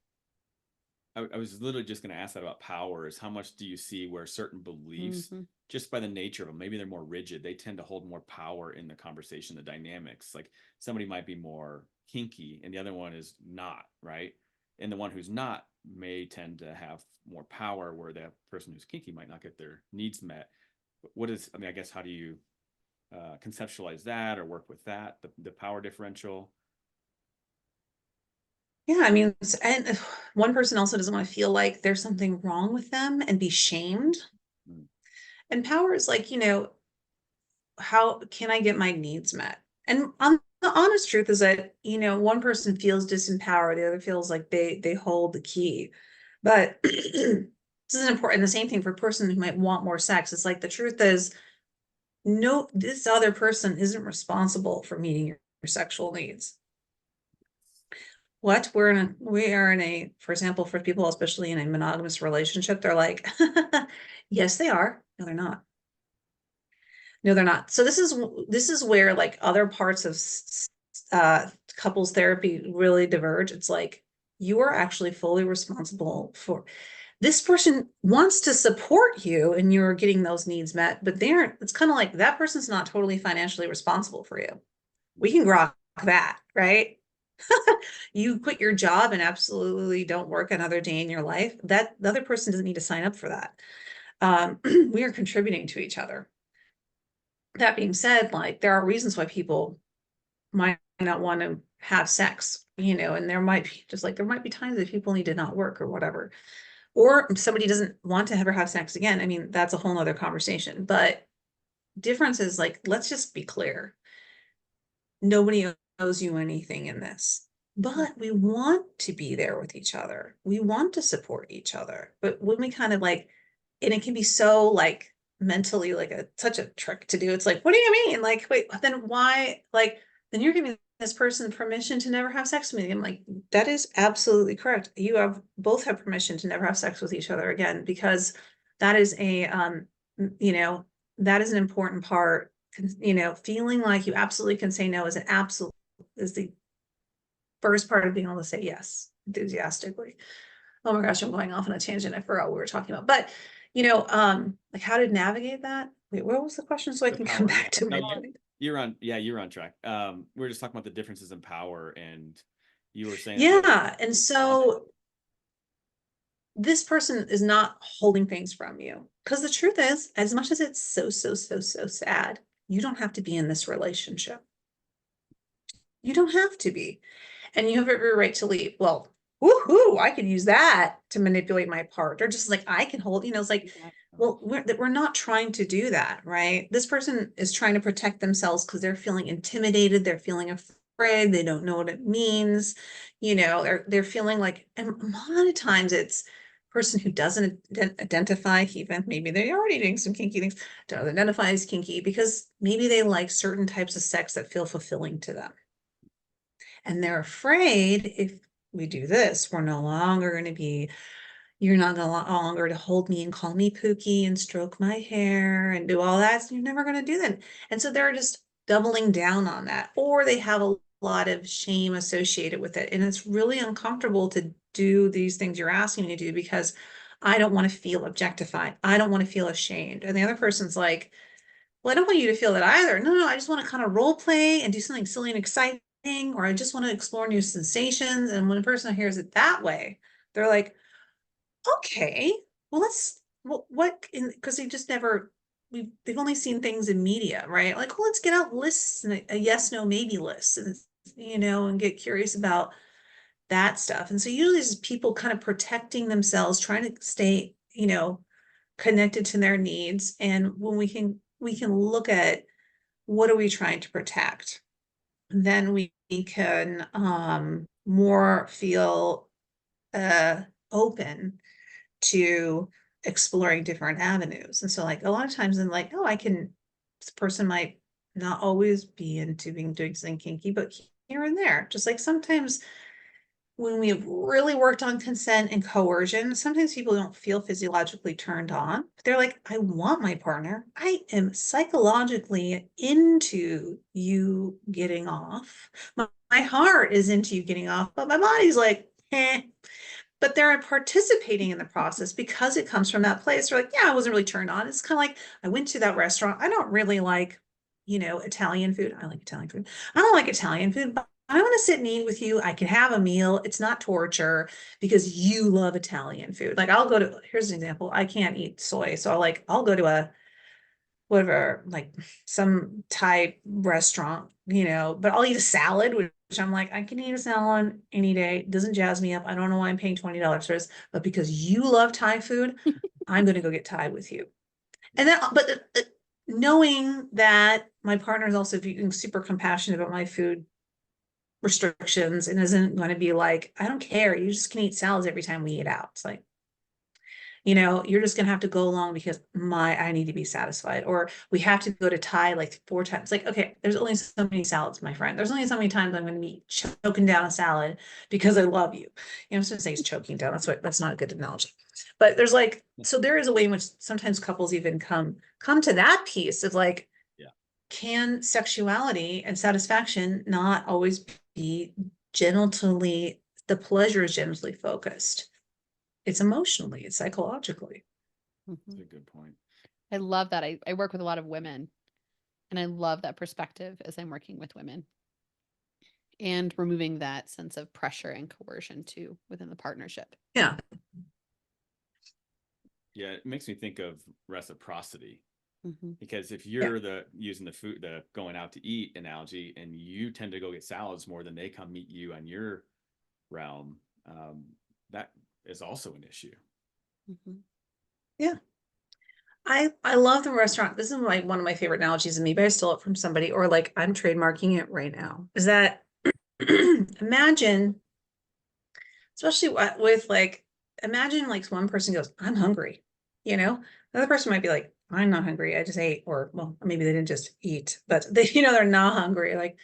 I was literally just going to ask that about power. Is how much do you see where certain beliefs, just by the nature of them, maybe they're more rigid, they tend to hold more power in the conversation, the dynamics. Like somebody might be more kinky and the other one is not, right? And the one who's not may tend to have more power, where the person who's kinky might not get their needs met. I guess, how do you conceptualize that or work with that, the power differential? Yeah, I mean, and one person also doesn't want to feel like there's something wrong with them and be shamed. And power is like, how can I get my needs met? And the honest truth is that, one person feels disempowered, the other feels like they hold the key. But this is important. The same thing for a person who might want more sex. It's like, the truth is, no, this other person isn't responsible for meeting your sexual needs. What we are in a, for example, for people, especially in a monogamous relationship, they're like, yes, they are. No, they're not. No, they're not. So this is where like other parts of couples therapy really diverge. It's like, you are actually fully responsible for, this person wants to support you and you're getting those needs met, but it's kind of like, that person's not totally financially responsible for you. We can grok that, right? You quit your job and absolutely don't work another day in your life. That the other person doesn't need to sign up for that. We are contributing to each other. That being said, like, there are reasons why people might not want to have sex, and there might be times that people need to not work or whatever, or somebody doesn't want to ever have sex again. I mean, that's a whole nother conversation, but difference is like, let's just be clear. Nobody owes you anything in this, but we want to be there with each other. We want to support each other. But when we kind of like, and it can be so like mentally like such a trick to do. It's like, what do you mean? Like, wait, then why? Like, then you're giving this person permission to never have sex with me. I'm like, that is absolutely correct. You both have permission to never have sex with each other again, because that is that is an important part feeling like you absolutely can say no is the first part of being able to say yes enthusiastically. Oh my gosh, I'm going off on a tangent. I forgot what we were talking about, but like how to navigate that. Wait, what was the question? So I The can power, come back yeah. to No, my point. you're on track. We're just talking about the differences in power, and you were saying that Yeah. And so this person is not holding things from you. Because the truth is, as much as it's so sad, you don't have to be in this relationship. You don't have to be. And you have every right to leave. Well, woohoo, I could use that to manipulate my partner. Just like I can hold, it's like, well, we're not trying to do that, right? This person is trying to protect themselves because they're feeling intimidated. They're feeling afraid. They don't know what it means. They're feeling like, and a lot of times it's person who doesn't identify, even maybe they're already doing some kinky things, don't identify as kinky because maybe they like certain types of sex that feel fulfilling to them. And they're afraid if we do this, we're no longer going to be, you're not no longer to hold me and call me Pookie and stroke my hair and do all that. So you're never going to do that. And so they're just doubling down on that, or they have a lot of shame associated with it. And it's really uncomfortable to do these things you're asking me to do because I don't want to feel objectified. I don't want to feel ashamed. And the other person's like, well, I don't want you to feel that either. No, I just want to kind of role play and do something silly and exciting, or I just want to explore new sensations. And when a person hears it that way, they're like, okay, well, because they just never, they've only seen things in media, right? Like, well, let's get out lists and a yes, no, maybe list and, and get curious about that stuff. And so usually it's people kind of protecting themselves, trying to stay, connected to their needs. And when we can look at what are we trying to protect, then we can more feel open to exploring different avenues. And so like a lot of times I'm like, this person might not always be into doing something kinky, but here and there, just like sometimes when we have really worked on consent and coercion, sometimes people don't feel physiologically turned on. They're like, I want my partner. I am psychologically into you getting off. My heart is into you getting off, but my body's like, eh. But they're participating in the process because it comes from that place. They're like, yeah, I wasn't really turned on. It's kind of like I went to that restaurant. I don't really like, Italian food. I like Italian food. I don't like Italian food, but I want to sit and eat with you. I can have a meal. It's not torture because you love Italian food. Like here's an example. I can't eat soy. So I'll go to a, whatever, like some Thai restaurant, but I'll eat a salad, which I'm like, I can eat a salad any day. It doesn't jazz me up. I don't know why I'm paying $20 for this, but because you love Thai food, I'm going to go get Thai with you. And then, but knowing that my partner is also being super compassionate about my food restrictions and isn't going to be like, I don't care. You just can eat salads every time we eat out. It's like, you're just going to have to go along because I need to be satisfied, or we have to go to Thai like 4 times. Like, okay, there's only so many salads, my friend. There's only so many times I'm going to be choking down a salad because I love you. I'm just going to say it's choking down. That's not a good analogy, but there's like, so there is a way in which sometimes couples even come to that piece of like, can sexuality and satisfaction not always be genitally, the pleasure is genitally focused? It's emotionally, it's psychologically. That's a good point. I love that. I work with a lot of women, and I love that perspective as I'm working with women and removing that sense of pressure and coercion too within the partnership. Yeah. Yeah, it makes me think of reciprocity. Because if you're using the going out to eat analogy, and you tend to go get salads more than they come meet you on your realm, that is also an issue. Yeah. I love the restaurant. This is like one of my favorite analogies, and maybe I stole it from somebody, or like I'm trademarking it right now, is that imagine, especially with like, imagine like one person goes, I'm hungry, the other person might be like, I'm not hungry, I just ate, or well, maybe they didn't just eat, but they, they're not hungry. Like,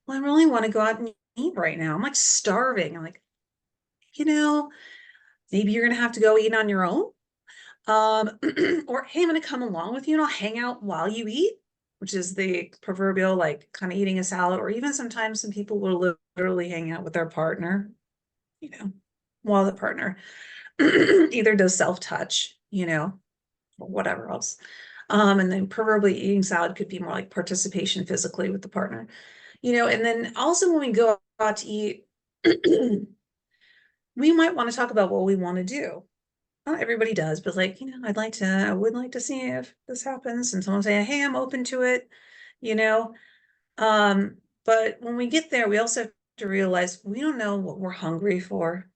well, I really want to go out and eat right now. I'm like starving. I'm like, maybe you're going to have to go eat on your own. Or, hey, I'm going to come along with you and I'll hang out while you eat. which is the proverbial, like kind of eating a salad, or even sometimes some people will literally hang out with their partner, while the partner either does self-touch, or whatever else. And then preferably eating salad could be more like participation physically with the partner, and then also when we go out to eat, we might want to talk about what we want to do. Not everybody does, but like, I would like to see if this happens, and someone say, hey, I'm open to it, you know? But when we get there, we also have to realize we don't know what we're hungry for.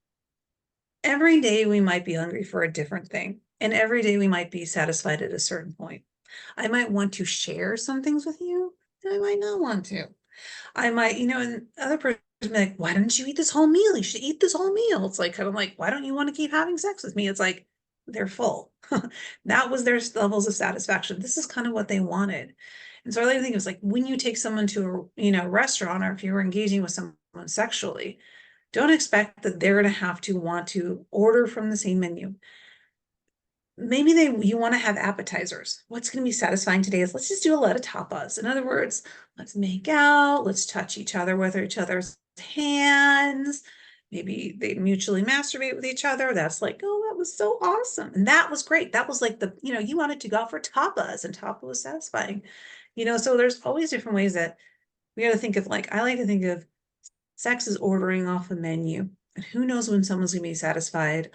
Every day we might be hungry for a different thing, and every day we might be satisfied at a certain point. I might want to share some things with you, and I might not want to. I might, and other person be like, why don't you eat this whole meal? You should eat this whole meal. It's like, kind of like, why don't you want to keep having sex with me? It's like, they're full. That was their levels of satisfaction. This is kind of what they wanted. And so I like to think it was like when you take someone to a, restaurant, or if you're engaging with someone sexually, don't expect that they're going to have to want to order from the same menu. Maybe you want to have appetizers. What's going to be satisfying today is let's just do a lot of tapas. In other words, let's make out, let's touch each other with each other's hands. Maybe they mutually masturbate with each other. That's like, oh, that was so awesome. And that was great. That was like you wanted to go out for tapas, and tapa was satisfying. So there's always different ways that we got to think of. Like, I like to think of sex as ordering off a menu. And who knows when someone's going to be satisfied?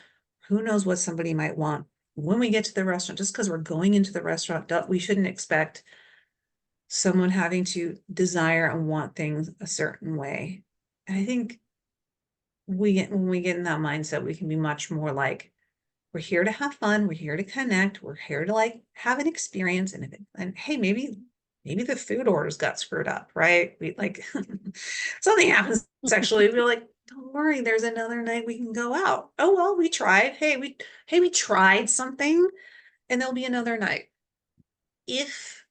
Who knows what somebody might want? When we get to the restaurant, just because we're going into the restaurant, we shouldn't expect someone having to desire and want things a certain way. And I think when we get in that mindset, we can be much more like, we're here to have fun, we're here to connect, we're here to like have an experience. And hey, maybe the food orders got screwed up, right? We like something happens sexually, we're like, don't worry, there's another night we can go out. Oh well, we tried. Hey, we tried something, and there'll be another night. If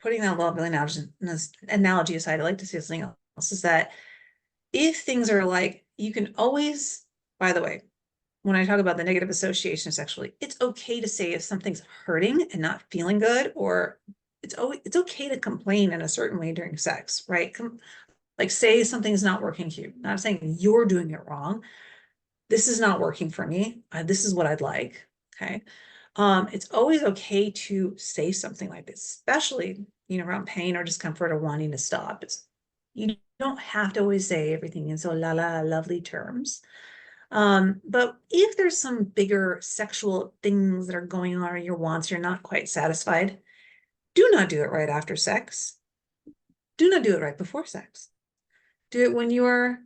putting that lovely analogy aside, I like to say something else, is that if things are like, you can always, by the way, when I talk about the negative association sexually, it's okay to say if something's hurting and not feeling good, or it's okay to complain in a certain way during sex, right? Like say something's not working for you. Not saying you're doing it wrong. This is not working for me. This is what I'd like. Okay. It's always okay to say something like this, especially, around pain or discomfort or wanting to stop. You don't have to always say everything in so lovely terms. But if there's some bigger sexual things that are going on, or your wants, you're not quite satisfied, do not do it right after sex. Do not do it right before sex. Do it when you're,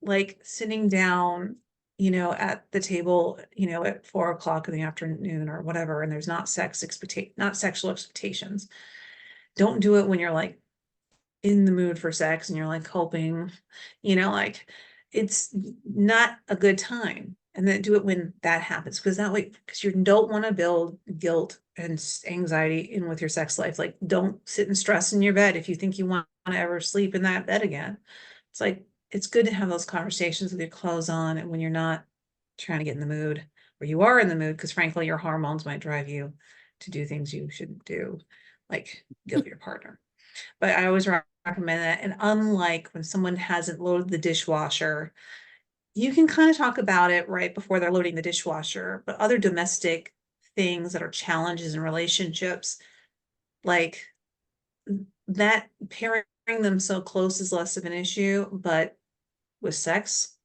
like sitting down, at the table, at 4 o'clock in the afternoon or whatever, and there's not sexual expectations. Don't do it when you're like in the mood for sex and you're like hoping, like it's not a good time. And then do it when that happens, because you don't want to build guilt and anxiety in with your sex life. Like, don't sit and stress in your bed if you think you want to ever sleep in that bed again. It's like, it's good to have those conversations with your clothes on, and when you're not trying to get in the mood, or you are in the mood, because frankly, your hormones might drive you to do things you shouldn't do, like guilt your partner. But I always recommend that. And unlike when someone hasn't loaded the dishwasher, you can kind of talk about it right before they're loading the dishwasher. But other domestic things that are challenges in relationships, like that, pairing them so close is less of an issue. But with sex,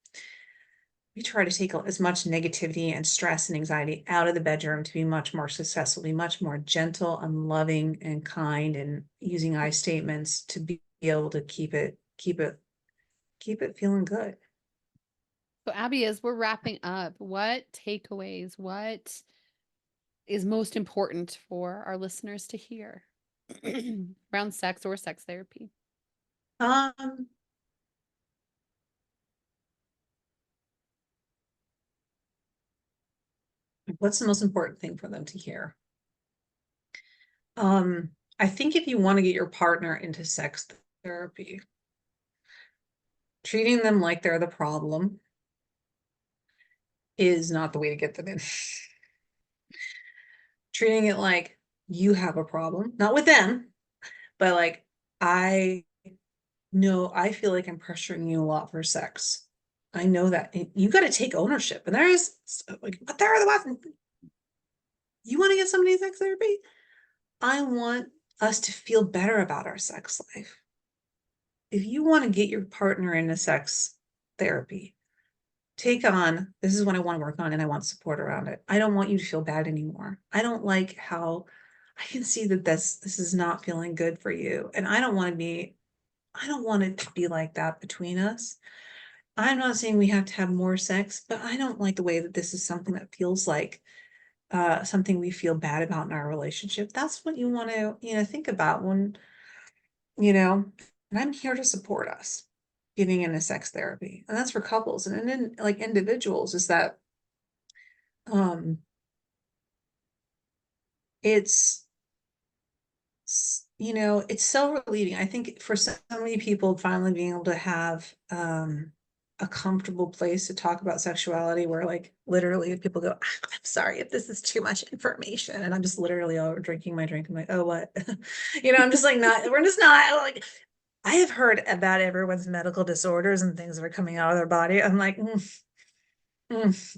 we try to take as much negativity and stress and anxiety out of the bedroom to be much more successful, be much more gentle and loving and kind, and using I statements to be able to keep it feeling good. So Abby, as we're wrapping up, what takeaways, what is most important for our listeners to hear around sex or sex therapy? What's the most important thing for them to hear? I think if you want to get your partner into sex therapy, treating them like they're the problem is not the way to get them in. treating it like you have a problem, not with them, but like, I know, I feel like I'm pressuring you a lot for sex. I know that you got to take ownership. And there is like, but there are the ones, you want to get somebody sex therapy? I want us to feel better about our sex life. If you want to get your partner into sex therapy, take on, this is what I want to work on and I want support around it. I don't want you to feel bad anymore. I don't like how I can see that this is not feeling good for you. And I don't want it to be like that between us. I'm not saying we have to have more sex, but I don't like the way that this is something that feels like something we feel bad about in our relationship. That's what you want to, think about when, and I'm here to support us getting into sex therapy. And that's for couples. And then like individuals is that it's it's so relieving. I think for so many people finally being able to have a comfortable place to talk about sexuality where like literally if people go, I'm sorry if this is too much information. And I'm just literally drinking my drink. I'm like, oh, what? I'm just like, we're just not like, I have heard about everyone's medical disorders and things that are coming out of their body. I'm like,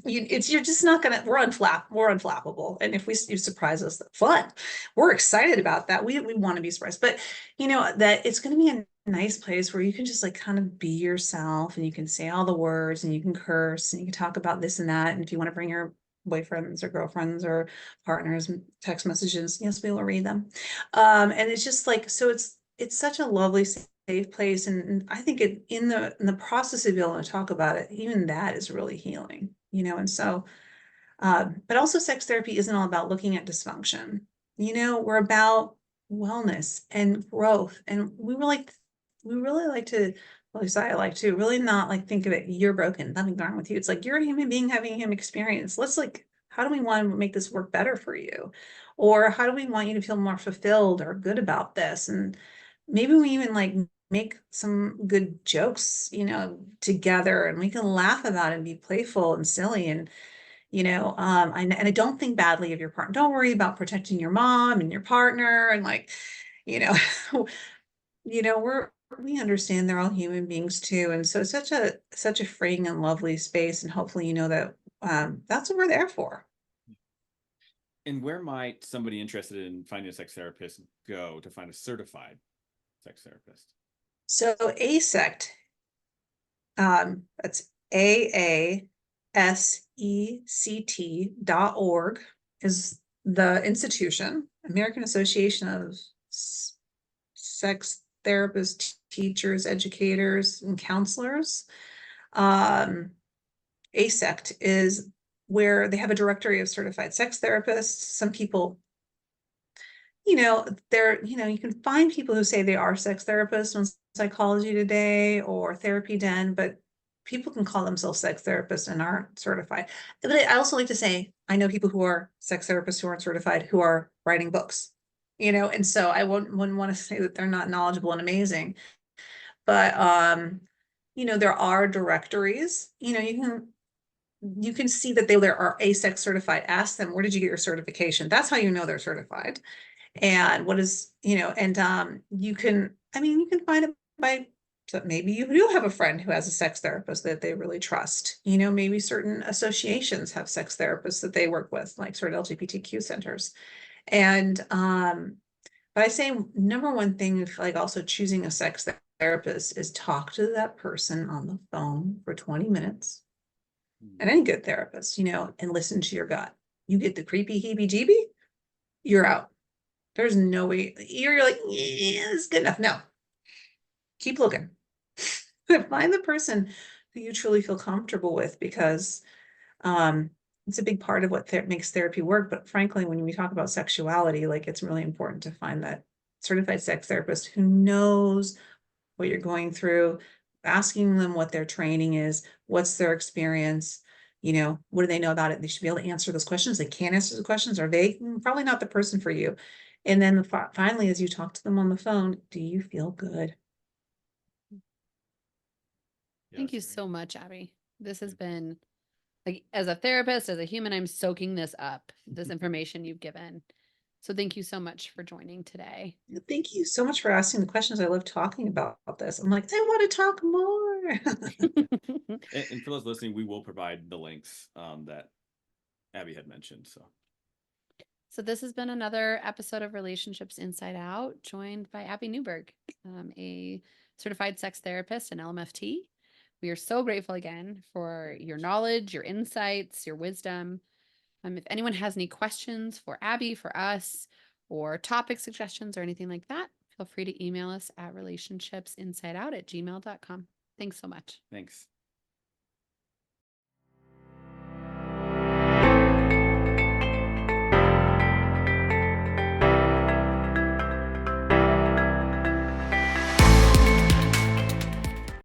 you're just not gonna, we're unflappable. And if you surprise us, fun. We're excited about that. We want to be surprised, but that it's going to be a nice place where you can just like kind of be yourself and you can say all the words and you can curse and you can talk about this and that. And if you want to bring your boyfriends or girlfriends or partners, text messages, yes, we will read them. And it's just like, so it's such a lovely, safe place. And I think in the process of being able to talk about it, even that is really healing, and so, but also sex therapy isn't all about looking at dysfunction. We're about wellness and growth. And we really like to, well, at least I like to really not like think of it, you're broken, nothing's wrong with you. It's like, you're a human being having a human experience. Let's like, how do we want to make this work better for you? Or how do we want you to feel more fulfilled or good about this? And maybe we even like make some good jokes, together, and we can laugh about it and be playful and silly. And, and I don't think badly of your partner. Don't worry about protecting your mom and your partner. And like, you know, we understand they're all human beings too. And so it's such a freeing and lovely space. And hopefully, that that's what we're there for. And where might somebody interested in finding a sex therapist go to find a certified sex therapist? So ASECT, that's AASECT.org is the institution, American Association of Sex Therapists, Teachers, Educators, and Counselors. ASECT is where they have a directory of certified sex therapists. Some people, you can find people who say they are sex therapists on Psychology Today or Therapy Den, but people can call themselves sex therapists and aren't certified. But I also like to say, I know people who are sex therapists who aren't certified, who are writing books, and so I wouldn't want to say that they're not knowledgeable and amazing, but, there are directories, you can see that they are ASECT certified. Ask them, where did you get your certification? That's how you know they're certified. And what is, and you can find it by, so maybe you do have a friend who has a sex therapist that they really trust. Maybe certain associations have sex therapists that they work with, like sort of LGBTQ centers. And but I say number one thing, like also choosing a sex therapist, is talk to that person on the phone for 20 minutes. And any good therapist, and listen to your gut. You get the creepy heebie-jeebie, you're out. There's no way. You're like, yeah, it's good enough. No, keep looking. Find the person who you truly feel comfortable with, because it's a big part of what makes therapy work. But frankly, when we talk about sexuality, like, it's really important to find that certified sex therapist who knows what you're going through, asking them what their training is, what's their experience, what do they know about it? They should be able to answer those questions. They can't answer the questions, or they probably not the person for you. And then finally, as you talk to them on the phone, do you feel good? Thank you so much, Abby. This has been, like, as a therapist, as a human, I'm soaking this up, this information you've given. So thank you so much for joining today. Thank you so much for asking the questions. I love talking about this. I'm like, I want to talk more. And for those listening, we will provide the links that Abby had mentioned. So this has been another episode of Relationships Inside Out, joined by Abby Neuberg, a certified sex therapist and LMFT. We are so grateful again for your knowledge, your insights, your wisdom. If anyone has any questions for Abby, for us, or topic suggestions or anything like that, feel free to email us at relationshipsinsideout@gmail.com. Thanks so much. Thanks.